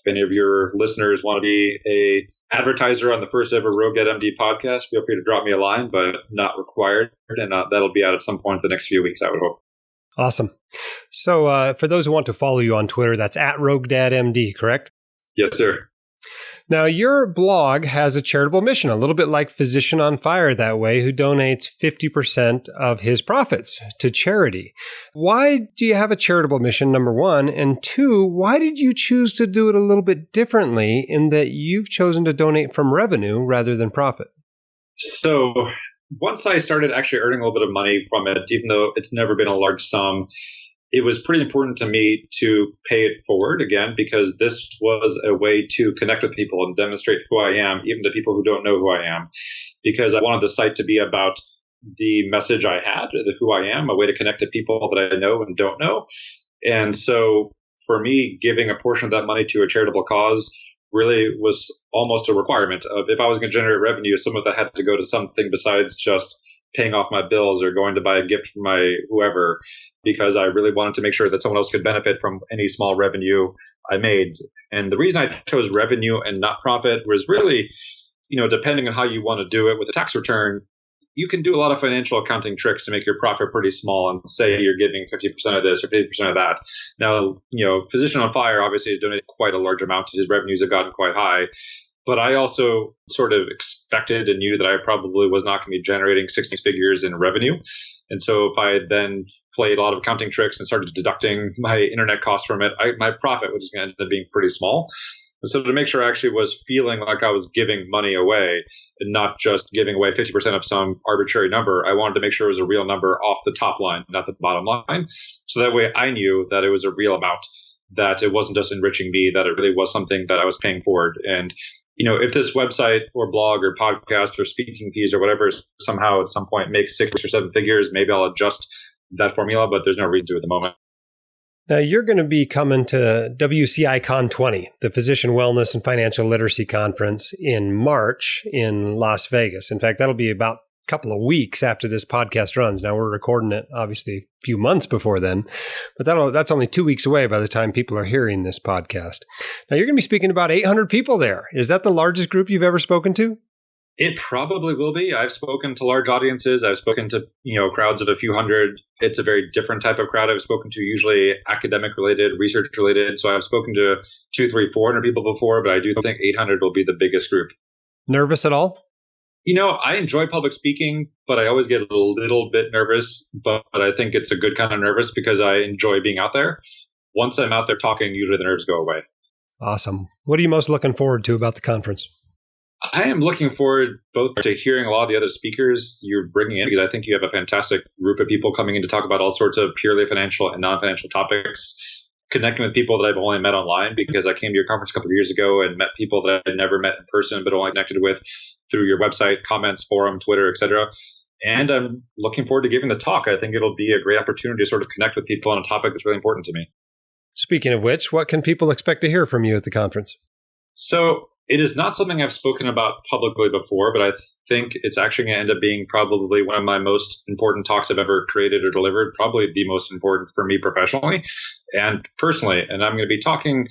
[SPEAKER 4] If any of your listeners want to be a advertiser on the first ever Rogue Dad MD podcast, feel free to drop me a line, but not required. And that'll be out at some point in the next few weeks, I would hope.
[SPEAKER 2] Awesome. So for those who want to follow you on Twitter, that's at RogueDadMD, correct?
[SPEAKER 4] Yes, sir.
[SPEAKER 2] Now, your blog has a charitable mission, a little bit like Physician on Fire that way, who donates 50% of his profits to charity. Why do you have a charitable mission, number one? And two, why did you choose to do it a little bit differently in that you've chosen to donate from revenue rather than profit?
[SPEAKER 4] So once I started actually earning a little bit of money from it, even though it's never been a large sum, it was pretty important to me to pay it forward again, because this was a way to connect with people and demonstrate who I am, even to people who don't know who I am, because I wanted the site to be about the message I had, who I am, a way to connect to people that I know and don't know. And so for me, giving a portion of that money to a charitable cause really was almost a requirement of, if I was going to generate revenue, some of that had to go to something besides just paying off my bills or going to buy a gift for my whoever, because I really wanted to make sure that someone else could benefit from any small revenue I made. And the reason I chose revenue and not profit was really, depending on how you want to do it with a tax return, you can do a lot of financial accounting tricks to make your profit pretty small and say you're giving 50% of this or 50% of that. Now, Physician on Fire obviously has donated quite a large amount. His revenues have gotten quite high. But I also sort of expected and knew that I probably was not going to be generating 6 figures in revenue. And so if I then played a lot of accounting tricks and started deducting my internet costs from it, my profit was going to end up being pretty small. And so to make sure I actually was feeling like I was giving money away and not just giving away 50% of some arbitrary number, I wanted to make sure it was a real number off the top line, not the bottom line. So that way I knew that it was a real amount, that it wasn't just enriching me, that it really was something that I was paying forward. And if this website or blog or podcast or speaking fees or whatever somehow at some point makes 6 or 7 figures, maybe I'll adjust that formula, but there's no reason to at the moment.
[SPEAKER 2] Now, you're going to be coming to WCI Con 20, the Physician Wellness and Financial Literacy Conference in March in Las Vegas. In fact, that'll be about a couple of weeks after this podcast runs. Now, we're recording it, obviously, a few months before then, but that's only 2 weeks away by the time people are hearing this podcast. Now, you're going to be speaking to about 800 people there. Is that the largest group you've ever spoken to?
[SPEAKER 4] It probably will be. I've spoken to large audiences. I've spoken to, crowds of a few hundred. It's a very different type of crowd I've spoken to, usually academic related, research related. So I've spoken to 200, 300, 400 people before, but I do think 800 will be the biggest group.
[SPEAKER 2] Nervous at all?
[SPEAKER 4] I enjoy public speaking, but I always get a little bit nervous. But I think it's a good kind of nervous because I enjoy being out there. Once I'm out there talking, usually the nerves go away.
[SPEAKER 2] Awesome. What are you most looking forward to about the conference?
[SPEAKER 4] I am looking forward both to hearing a lot of the other speakers you're bringing in, because I think you have a fantastic group of people coming in to talk about all sorts of purely financial and non-financial topics, connecting with people that I've only met online, because I came to your conference a couple of years ago and met people that I'd never met in person, but only connected with through your website, comments, forum, Twitter, etc. And I'm looking forward to giving the talk. I think it'll be a great opportunity to sort of connect with people on a topic that's really important to me.
[SPEAKER 2] Speaking of which, what can people expect to hear from you at the conference?
[SPEAKER 4] So it is not something I've spoken about publicly before, but I think it's actually going to end up being probably one of my most important talks I've ever created or delivered, probably the most important for me professionally and personally. And I'm going to be talking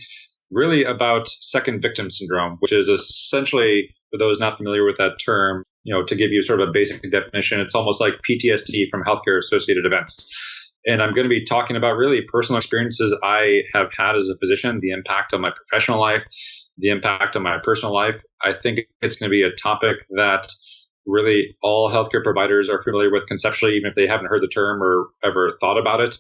[SPEAKER 4] really about second victim syndrome, which is essentially, for those not familiar with that term, to give you sort of a basic definition, it's almost like PTSD from healthcare associated events. And I'm going to be talking about really personal experiences I have had as a physician, the impact on my professional life, the impact on my personal life. I think it's going to be a topic that really all healthcare providers are familiar with conceptually, even if they haven't heard the term or ever thought about it.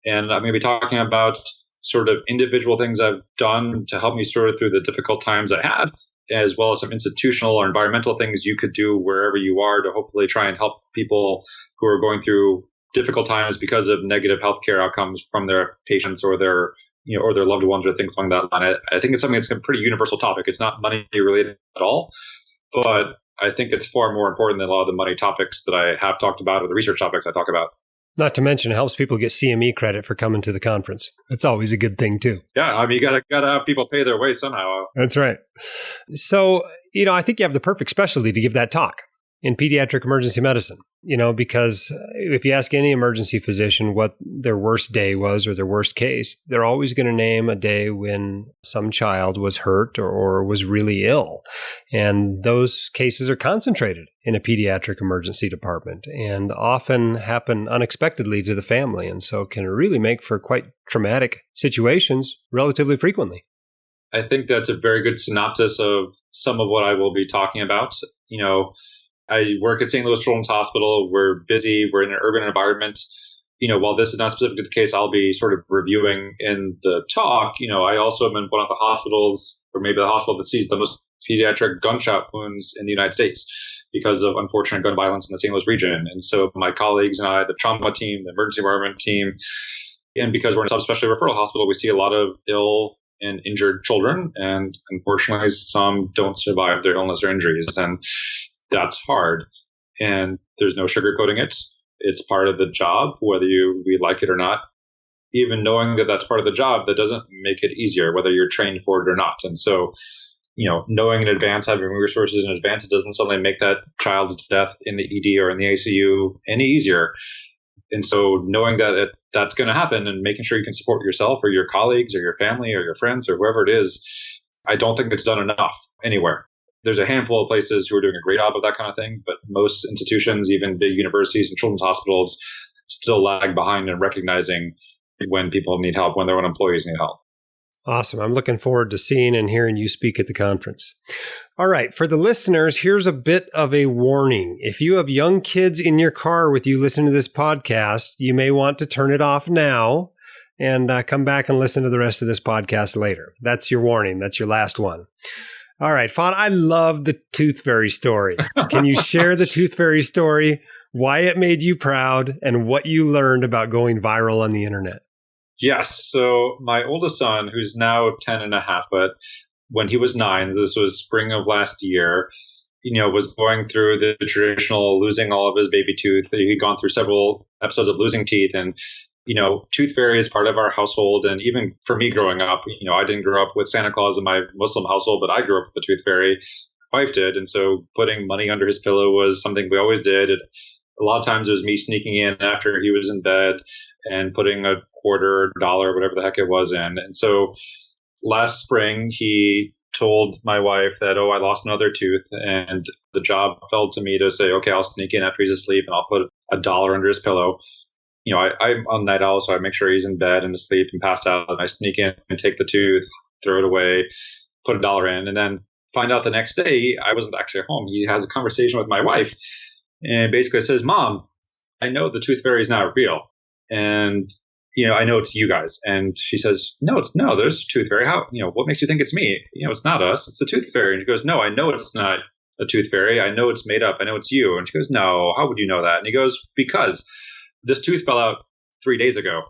[SPEAKER 4] And I'm going to be talking about sort of individual things I've done to help me sort through the difficult times I had, as well as some institutional or environmental things you could do wherever you are to hopefully try and help people who are going through difficult times because of negative healthcare outcomes from their patients or their loved ones or things along that line. I think it's something that's a pretty universal topic. It's not money related at all, but I think it's far more important than a lot of the money topics that I have talked about or the research topics I talk about.
[SPEAKER 2] Not to mention, it helps people get CME credit for coming to the conference. That's always a good thing, too.
[SPEAKER 4] Yeah, I mean, you gotta have people pay their way somehow.
[SPEAKER 2] That's right. So, I think you have the perfect specialty to give that talk. in pediatric emergency medicine, because if you ask any emergency physician what their worst day was or their worst case, they're always going to name a day when some child was hurt or was really ill. And those cases are concentrated in a pediatric emergency department and often happen unexpectedly to the family. And so can really make for quite traumatic situations relatively frequently.
[SPEAKER 4] I think that's a very good synopsis of some of what I will be talking about. I work at St. Louis Children's Hospital. We're busy. We're in an urban environment. While this is not specifically the case, I'll be sort of reviewing in the talk. I also am in one of the hospitals, or maybe the hospital that sees the most pediatric gunshot wounds in the United States because of unfortunate gun violence in the St. Louis region. And so my colleagues and I, the trauma team, the emergency environment team, and because we're in a subspecialty referral hospital, we see a lot of ill and injured children. And unfortunately, some don't survive their illness or injuries. And that's hard. And there's no sugarcoating it. It's part of the job, whether we like it or not. Even knowing that that's part of the job, that doesn't make it easier, whether you're trained for it or not. And so, knowing in advance, having resources in advance, it doesn't suddenly make that child's death in the ED or in the ICU any easier. And so knowing that that's going to happen and making sure you can support yourself or your colleagues or your family or your friends or whoever it is, I don't think it's done enough anywhere. There's a handful of places who are doing a great job of that kind of thing, but most institutions, even big universities and children's hospitals, still lag behind in recognizing when people need help, when their own employees need help.
[SPEAKER 2] Awesome. I'm looking forward to seeing and hearing you speak at the conference. All right. For the listeners, here's a bit of a warning. If you have young kids in your car with you listening to this podcast, you may want to turn it off now and come back and listen to the rest of this podcast later. That's your warning. That's your last one. All right, Fahd, I love the Tooth Fairy story. Can you share the Tooth Fairy story, why it made you proud, and what you learned about going viral on the internet?
[SPEAKER 4] Yes. So my oldest son, who's now 10 and a half, but when he was 9, this was spring of last year, was going through the traditional losing all of his baby tooth. He'd gone through several episodes of losing teeth, and Tooth Fairy is part of our household. And even for me growing up, I didn't grow up with Santa Claus in my Muslim household, but I grew up with the Tooth Fairy. My wife did. And so putting money under his pillow was something we always did. A lot of times it was me sneaking in after he was in bed and putting a quarter, dollar, whatever the heck it was in. And so last spring, he told my wife that, I lost another tooth. And the job fell to me to say, okay, I'll sneak in after he's asleep and I'll put $1 under his pillow. I'm on night owl, so I make sure he's in bed and asleep and passed out. And I sneak in and take the tooth, throw it away, put $1 in, and then find out the next day I wasn't actually home. He has a conversation with my wife and basically says, Mom, I know the Tooth Fairy is not real. And, I know it's you guys. And she says, no, there's a Tooth Fairy. How, what makes you think it's me? It's not us. It's the Tooth Fairy. And he goes, no, I know it's not a Tooth Fairy. I know it's made up. I know it's you. And she goes, no, how would you know that? And he goes, because this tooth fell out 3 days ago,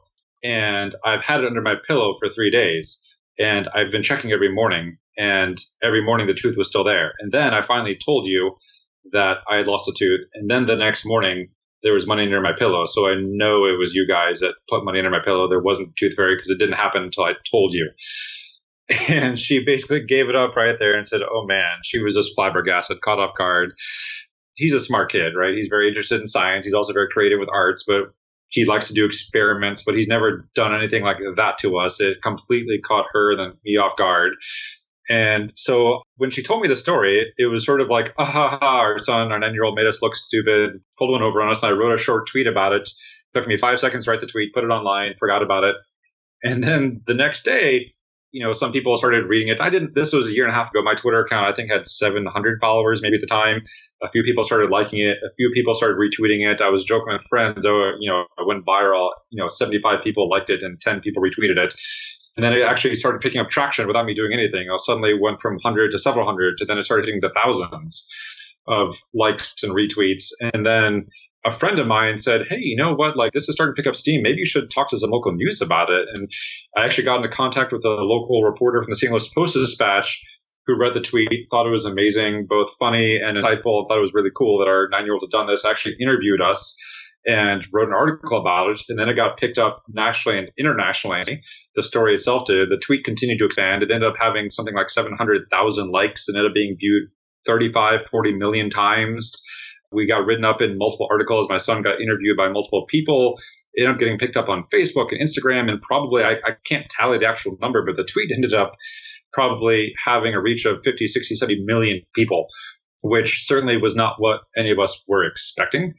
[SPEAKER 4] and I've had it under my pillow for 3 days, and I've been checking every morning, and every morning the tooth was still there. And then I finally told you that I had lost a tooth, and then the next morning there was money under my pillow. So I know it was you guys that put money under my pillow. There wasn't Tooth Fairy because it didn't happen until I told you. And she basically gave it up right there and said, oh man, she was just flabbergasted, caught off guard. He's a smart kid, right? He's very interested in science. He's also very creative with arts, but he likes to do experiments, but he's never done anything like that to us. It completely caught her and me off guard. And so when she told me the story, it was sort of like, our son, our 9-year-old made us look stupid, pulled one over on us. And I wrote a short tweet about it. It took me 5 seconds to write the tweet, put it online, forgot about it. And then the next day, some people started reading it. This was a year and a half ago. My Twitter account, I think, had 700 followers maybe at the time. A few people started liking it. A few people started retweeting it. I was joking with friends, it went viral. 75 people liked it and 10 people retweeted it. And then it actually started picking up traction without me doing anything. I suddenly went from 100 to several hundred, to then it started hitting the thousands of likes and retweets. And then a friend of mine said, hey, you know what? This is starting to pick up steam. Maybe you should talk to some local news about it. And I actually got into contact with a local reporter from the St. Louis Post-Dispatch who read the tweet, thought it was amazing, both funny and insightful, thought it was really cool that our 9-year-old had done this, actually interviewed us and wrote an article about it. And then it got picked up nationally and internationally. The story itself did. The tweet continued to expand. It ended up having something like 700,000 likes and ended up being viewed 35, 40 million times. We got written up in multiple articles. My son got interviewed by multiple people. It ended up getting picked up on Facebook and Instagram, and probably, I can't tally the actual number, but the tweet ended up probably having a reach of 50, 60, 70 million people, which certainly was not what any of us were expecting.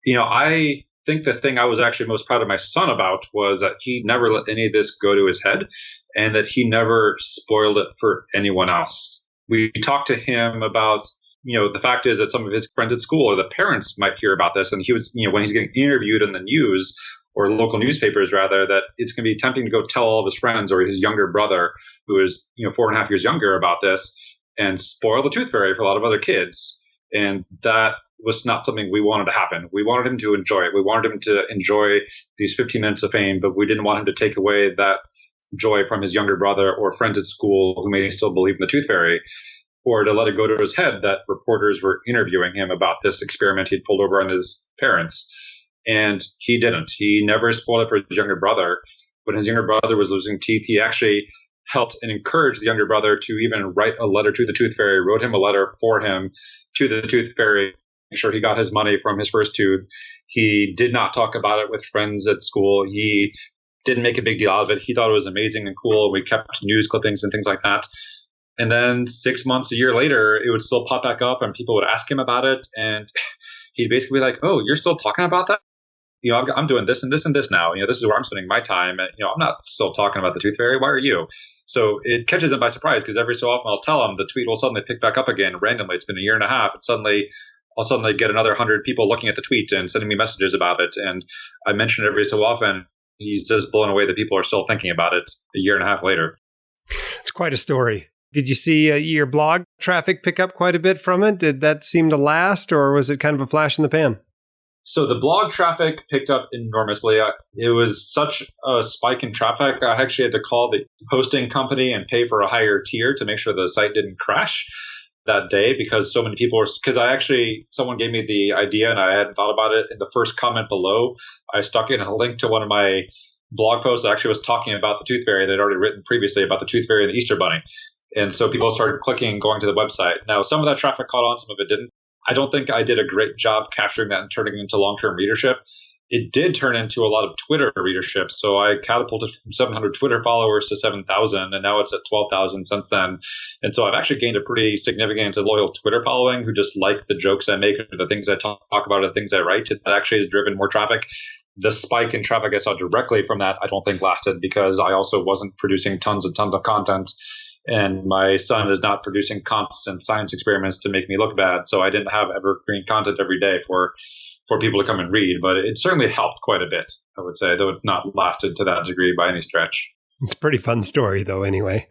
[SPEAKER 4] I think the thing I was actually most proud of my son about was that he never let any of this go to his head and that he never spoiled it for anyone else. We talked to him about, the fact is that some of his friends at school or the parents might hear about this. And he was, when he's getting interviewed in the news or local newspapers, rather, that it's going to be tempting to go tell all of his friends or his younger brother, who is, 4.5 years younger, about this and spoil the tooth fairy for a lot of other kids. And that was not something we wanted to happen. We wanted him to enjoy it. We wanted him to enjoy these 15 minutes of fame, but we didn't want him to take away that joy from his younger brother or friends at school who may still believe in the tooth fairy, or to let it go to his head that reporters were interviewing him about this experiment he'd pulled over on his parents. And he didn't. He never spoiled it for his younger brother. When his younger brother was losing teeth, he actually helped and encouraged the younger brother to even write a letter to the tooth fairy, wrote him a letter for him to the tooth fairy, make sure he got his money from his first tooth. He did not talk about it with friends at school. He didn't make a big deal out of it. He thought it was amazing and cool. We kept news clippings and things like that. And then 6 months, a year later, it would still pop back up and people would ask him about it. And he'd basically be like, "Oh, you're still talking about that? I'm doing this and this and this now. This is where I'm spending my time. And, I'm not still talking about the tooth fairy. Why are you?" So it catches him by surprise because every so often I'll tell him the tweet will suddenly pick back up again randomly. It's been a year and a half. And I'll suddenly get another 100 people looking at the tweet and sending me messages about it. And I mention it every so often. He's just blown away that people are still thinking about it a year and a half later.
[SPEAKER 2] It's quite a story. Did you see your blog traffic pick up quite a bit from it? Did that seem to last, or was it kind of a flash in the pan?
[SPEAKER 4] So the blog traffic picked up enormously. It was such a spike in traffic. I actually had to call the hosting company and pay for a higher tier to make sure the site didn't crash that day because so many people were, someone gave me the idea and I hadn't thought about it. In the first comment below, I stuck in a link to one of my blog posts that actually was talking about the tooth fairy. They'd already written previously about the tooth fairy and the Easter bunny. And so people started clicking and going to the website. Now, some of that traffic caught on, some of it didn't. I don't think I did a great job capturing that and turning it into long-term readership. It did turn into a lot of Twitter readership. So I catapulted from 700 Twitter followers to 7,000, and now it's at 12,000 since then. And so I've actually gained a pretty significant and loyal Twitter following who just like the jokes I make, or the things I talk about, or the things I write. That actually has driven more traffic. The spike in traffic I saw directly from that, I don't think lasted because I also wasn't producing tons and tons of content. And my son is not producing constant science experiments to make me look bad. So I didn't have evergreen content every day for people to come and read. But it certainly helped quite a bit, I would say, though it's not lasted to that degree by any stretch.
[SPEAKER 2] It's a pretty fun story, though, anyway.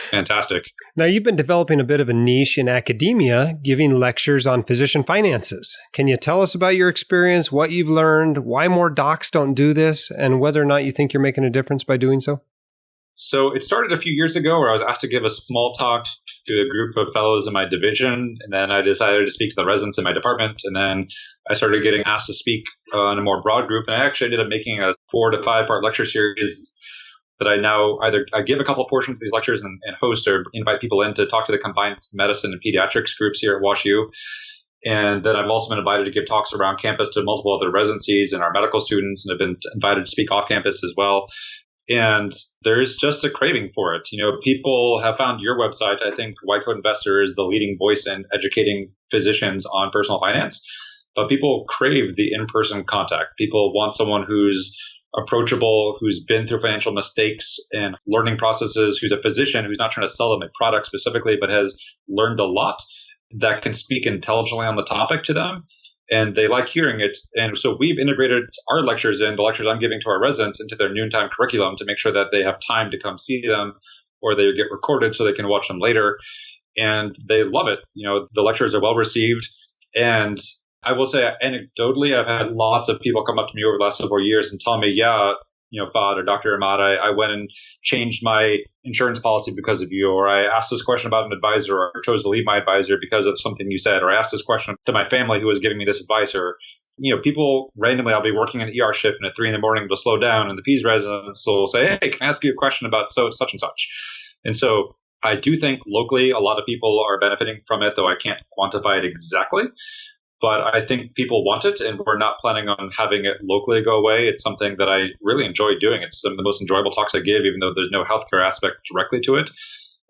[SPEAKER 4] Fantastic.
[SPEAKER 2] Now, you've been developing a bit of a niche in academia, giving lectures on physician finances. Can you tell us about your experience, what you've learned, why more docs don't do this, and whether or not you think you're making a difference by doing so?
[SPEAKER 4] So it started a few years ago where I was asked to give a small talk to a group of fellows in my division. And then I decided to speak to the residents in my department. And then I started getting asked to speak in a more broad group. And I actually ended up making a 4 to 5 part lecture series that I now I give a couple of portions of these lectures and host or invite people in to talk to the combined medicine and pediatrics groups here at WashU. And then I've also been invited to give talks around campus to multiple other residencies and our medical students, and have been invited to speak off campus as well. And there's just a craving for it. People have found your website. I think White Coat Investor is the leading voice in educating physicians on personal finance. But people crave the in-person contact. People want someone who's approachable, who's been through financial mistakes and learning processes, who's a physician, who's not trying to sell them a product specifically, but has learned a lot, that can speak intelligently on the topic to them. And they like hearing it. And so we've integrated our lectures and the lectures I'm giving to our residents into their noontime curriculum to make sure that they have time to come see them, or they get recorded so they can watch them later. And they love it. The lectures are well received. And I will say anecdotally, I've had lots of people come up to me over the last several years and tell me, yeah, Fahd or Dr. Ahmad, I went and changed my insurance policy because of you, or I asked this question about an advisor, or chose to leave my advisor because of something you said, or I asked this question to my family who was giving me this advice, or, people randomly, I'll be working an ER shift and at 3 a.m. to slow down, and the P's residents will say, hey, can I ask you a question about such and such? And so I do think locally, a lot of people are benefiting from it, though I can't quantify it exactly. But I think people want it, and we're not planning on having it locally go away. It's something that I really enjoy doing. It's some of the most enjoyable talks I give, even though there's no healthcare aspect directly to it.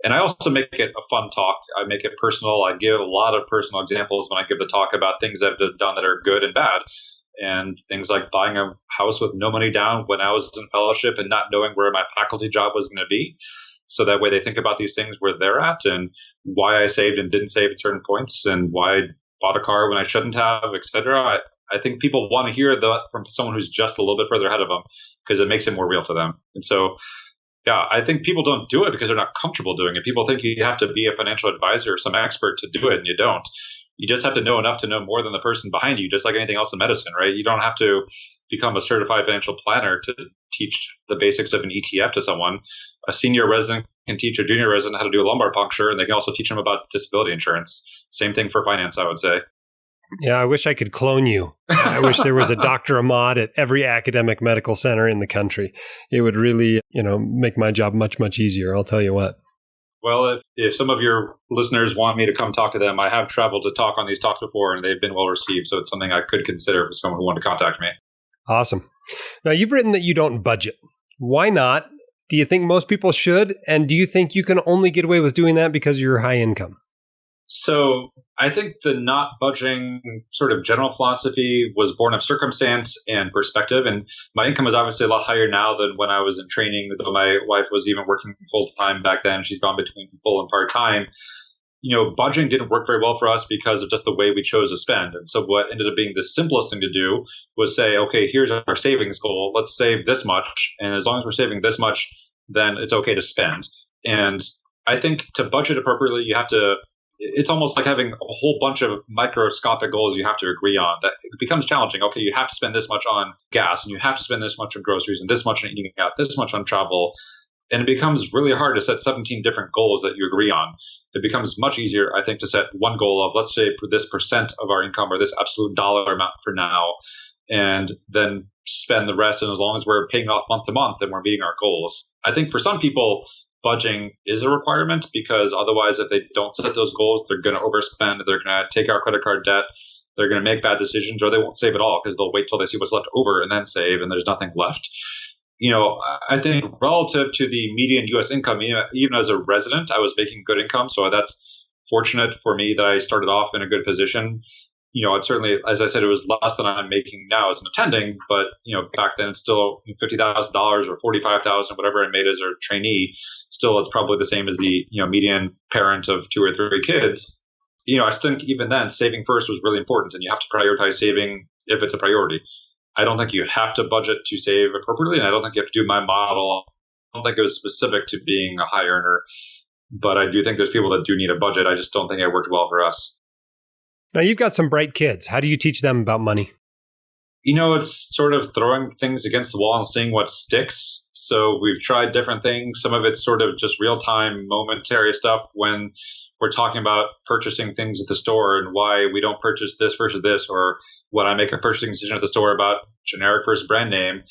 [SPEAKER 4] And I also make it a fun talk. I make it personal. I give a lot of personal examples when I give the talk about things I've done that are good and bad. And things like buying a house with no money down when I was in fellowship and not knowing where my faculty job was going to be. So that way they think about these things where they're at and why I saved and didn't save at certain points and why I bought a car when I shouldn't have, etc. I think people want to hear that from someone who's just a little bit further ahead of them because it makes it more real to them. And so yeah, I think people don't do it because they're not comfortable doing it. People think you have to be a financial advisor or some expert to do it, and you don't. You just have to know enough to know more than the person behind you, just like anything else in medicine, right? You don't have to become a certified financial planner to teach the basics of an ETF to someone. A senior resident can teach a junior resident how to do a lumbar puncture, and they can also teach them about disability insurance. Same thing for finance, I would say.
[SPEAKER 2] Yeah, I wish I could clone you. I wish there was a Dr. Ahmad at every academic medical center in the country. It would really, make my job much, much easier. I'll tell you what.
[SPEAKER 4] Well, if some of your listeners want me to come talk to them, I have traveled to talk on these talks before, and they've been well received. So it's something I could consider for someone who wanted to contact me.
[SPEAKER 2] Awesome. Now, you've written that you don't budget. Why not? Do you think most people should? And do you think you can only get away with doing that because you're high income?
[SPEAKER 4] So I think the not budging sort of general philosophy was born of circumstance and perspective. And my income is obviously a lot higher now than when I was in training, though my wife was even working full time back then. She's gone between full and part time. Budgeting didn't work very well for us because of just the way we chose to spend. And so what ended up being the simplest thing to do was say, okay, here's our savings goal. Let's save this much. And as long as we're saving this much, then it's okay to spend. And I think to budget appropriately, it's almost like having a whole bunch of microscopic goals you have to agree on. That it becomes challenging. Okay, you have to spend this much on gas, and you have to spend this much on groceries, and this much on eating out, this much on travel. And it becomes really hard to set 17 different goals that you agree on. It becomes much easier, I think, to set one goal of, let's say, for this percent of our income or this absolute dollar amount for now, and then spend the rest. And as long as we're paying off month to month, then we're meeting our goals. I think for some people, budgeting is a requirement because otherwise, if they don't set those goals, they're going to overspend. They're going to take out credit card debt. They're going to make bad decisions, or they won't save at all because they'll wait till they see what's left over and then save, and there's nothing left. I think relative to the median U.S. income, even as a resident, I was making good income. So that's fortunate for me that I started off in a good position. It certainly, as I said, it was less than I'm making now as an attending, but, back then it's still $50,000 or $45,000, whatever I made as a trainee. Still, it's probably the same as the, median parent of 2 or 3 kids. I think even then saving first was really important, and you have to prioritize saving if it's a priority. I don't think you have to budget to save appropriately, and I don't think you have to do my model. I don't think it was specific to being a high earner, but I do think there's people that do need a budget. I just don't think it worked well for us.
[SPEAKER 2] Now, you've got some bright kids. How do you teach them about money?
[SPEAKER 4] It's sort of throwing things against the wall and seeing what sticks. So we've tried different things. Some of it's sort of just real-time, momentary stuff when we're talking about purchasing things at the store and why we don't purchase this versus this, or when I make a purchasing decision at the store about generic versus brand name.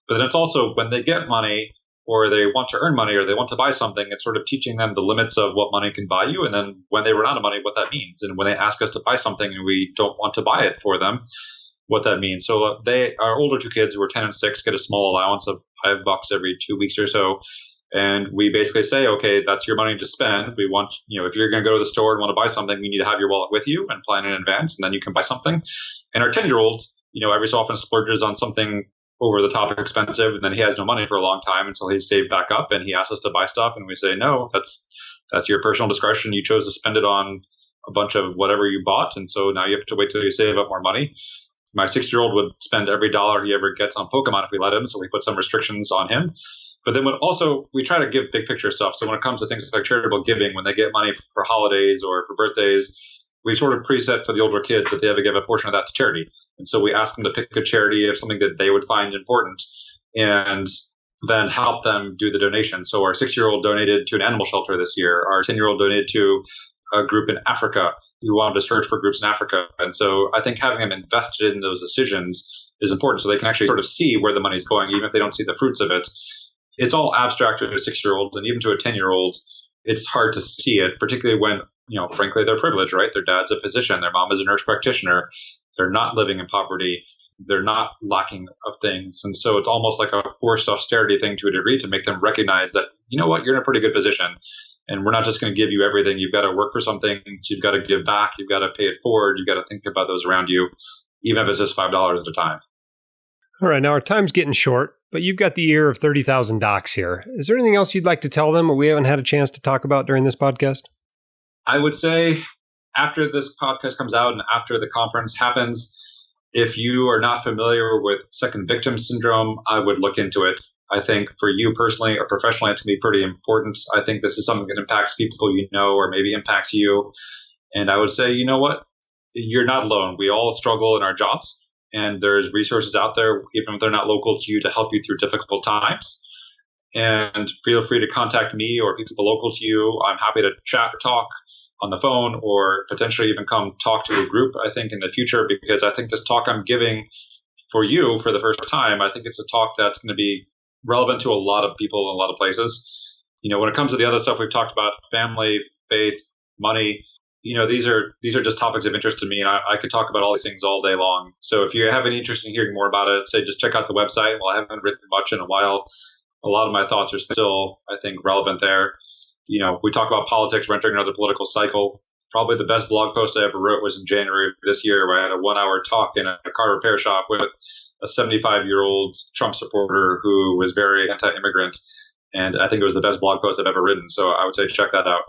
[SPEAKER 4] But then it's also when they get money or they want to earn money or they want to buy something, it's sort of teaching them the limits of what money can buy you. And then when they run out of money, what that means. And when they ask us to buy something and we don't want to buy it for them, what that means. So our older 2 kids who are 10 and 6 get a small allowance of $5 every 2 weeks or so. And we basically say, okay, that's your money to spend. We want, if you're going to go to the store and want to buy something, we need to have your wallet with you and plan in advance, and then you can buy something. And our 10-year-old, every so often splurges on something over the top expensive, and then he has no money for a long time until he's saved back up and he asks us to buy stuff. And we say, no, that's your personal discretion. You chose to spend it on a bunch of whatever you bought. And so now you have to wait till you save up more money. My 6-year-old would spend every dollar he ever gets on Pokemon if we let him. So we put some restrictions on him. But then we try to give big picture stuff. So when it comes to things like charitable giving, when they get money for holidays or for birthdays, we sort of preset for the older kids that they have to give a portion of that to charity. And so we ask them to pick a charity of something that they would find important and then help them do the donation. So our 6-year-old donated to an animal shelter this year. Our 10-year-old donated to a group in Africa who wanted to search for groups in Africa. And so I think having them invested in those decisions is important so they can actually sort of see where the money's going, even if they don't see the fruits of it. It's all abstract to a 6-year-old, and even to a 10-year-old, it's hard to see it, particularly when frankly, they're privileged, right? Their dad's a physician, their mom is a nurse practitioner. They're not living in poverty. They're not lacking of things. And so it's almost like a forced austerity thing to a degree to make them recognize that, you know what, you're in a pretty good position. And we're not just going to give you everything. You've got to work for something. You've got to give back. You've got to pay it forward. You've got to think about those around you, even if it's just $5 at a time.
[SPEAKER 2] All right, now our time's getting short, but you've got the ear of 30,000 docs here. Is there anything else you'd like to tell them or we haven't had a chance to talk about during this podcast?
[SPEAKER 4] I would say after this podcast comes out and after the conference happens, if you are not familiar with second victim syndrome, I would look into it. I think for you personally or professionally, it's going to be pretty important. I think this is something that impacts people you know or maybe impacts you. And I would say, you know what? You're not alone. We all struggle in our jobs. And there's resources out there, even if they're not local to you, to help you through difficult times. And feel free to contact me or people local to you. I'm happy to chat or talk on the phone or potentially even come talk to a group, I think, in the future, because I think this talk I'm giving for you for the first time, I think it's a talk that's going to be relevant to a lot of people in a lot of places. When it comes to the other stuff we've talked about, family, faith, money, these are just topics of interest to me, and I could talk about all these things all day long. So if you have any interest in hearing more about it, say just check out the website. Well, I haven't written much in a while. A lot of my thoughts are still, I think, relevant there. We talk about politics. We're entering another political cycle. Probably the best blog post I ever wrote was in January of this year, where I had a 1-hour talk in a car repair shop with a 75-year-old Trump supporter who was very anti-immigrant. And I think it was the best blog post I've ever written. So I would say check that out.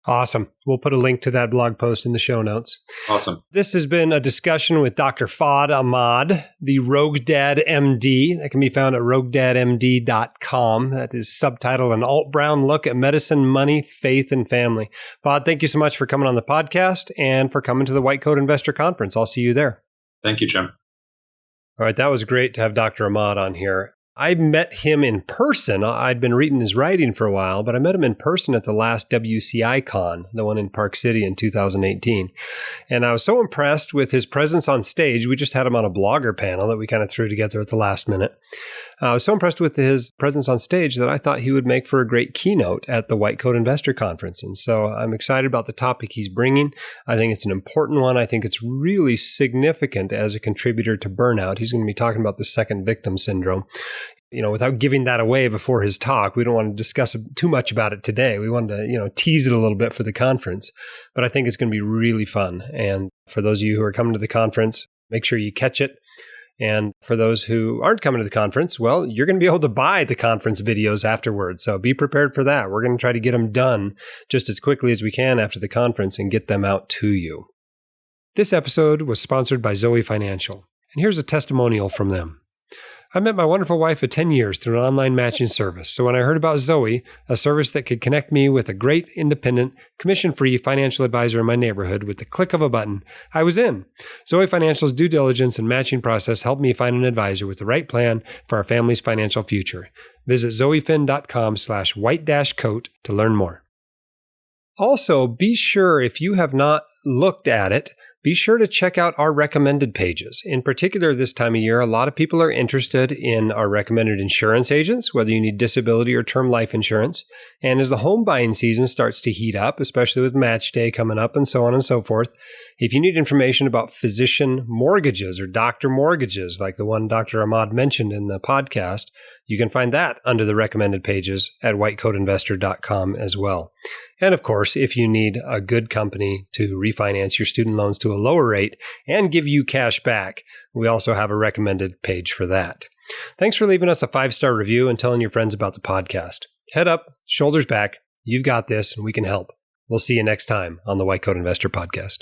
[SPEAKER 2] Awesome. We'll put a link to that blog post in the show notes.
[SPEAKER 4] Awesome.
[SPEAKER 2] This has been a discussion with Dr. Fahd Ahmad, the Rogue Dad MD. That can be found at roguedadmd.com. That is subtitled An Alt-Brown Look at Medicine, Money, Faith, and Family. Fahd, thank you so much for coming on the podcast and for coming to the White Coat Investor Conference. I'll see you there.
[SPEAKER 4] Thank you, Jim.
[SPEAKER 2] All right. That was great to have Dr. Ahmad on here. I met him in person. I'd been reading his writing for a while, but I met him in person at the last WCI Con, the one in Park City in 2018. And I was so impressed with his presence on stage. We just had him on a blogger panel that we kind of threw together at the last minute. I was so impressed with his presence on stage that I thought he would make for a great keynote at the White Coat Investor Conference. And so I'm excited about the topic he's bringing. I think it's an important one. I think it's really significant as a contributor to burnout. He's going to be talking about the second victim syndrome. Without giving that away before his talk, we don't want to discuss too much about it today. We wanted to, tease it a little bit for the conference, but I think it's going to be really fun. And for those of you who are coming to the conference, make sure you catch it. And for those who aren't coming to the conference, well, you're going to be able to buy the conference videos afterwards. So be prepared for that. We're going to try to get them done just as quickly as we can after the conference and get them out to you. This episode was sponsored by Zoe Financial. And here's a testimonial from them. I met my wonderful wife of 10 years through an online matching service. So when I heard about Zoe, a service that could connect me with a great, independent, commission-free financial advisor in my neighborhood with the click of a button, I was in. Zoe Financial's due diligence and matching process helped me find an advisor with the right plan for our family's financial future. Visit zoefin.com/white-coat to learn more. Also, be sure if you have not looked at it, be sure to check out our recommended pages. In particular, this time of year, a lot of people are interested in our recommended insurance agents, whether you need disability or term life insurance. And as the home buying season starts to heat up, especially with match day coming up and so on and so forth, if you need information about physician mortgages or doctor mortgages, like the one Dr. Ahmad mentioned in the podcast, you can find that under the recommended pages at whitecoatinvestor.com as well. And of course, if you need a good company to refinance your student loans to a lower rate and give you cash back, we also have a recommended page for that. Thanks for leaving us a 5-star review and telling your friends about the podcast. Head up, shoulders back. You've got this and we can help. We'll see you next time on the White Coat Investor Podcast.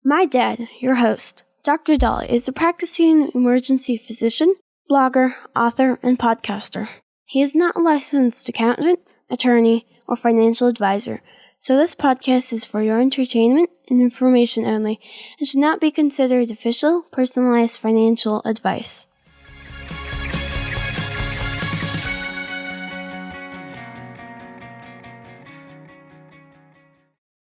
[SPEAKER 5] My dad, your host, Dr. Dahl, is a practicing emergency physician, blogger, author, and podcaster. He is not a licensed accountant, attorney, or financial advisor, so this podcast is for your entertainment and information only and should not be considered official, personalized financial advice.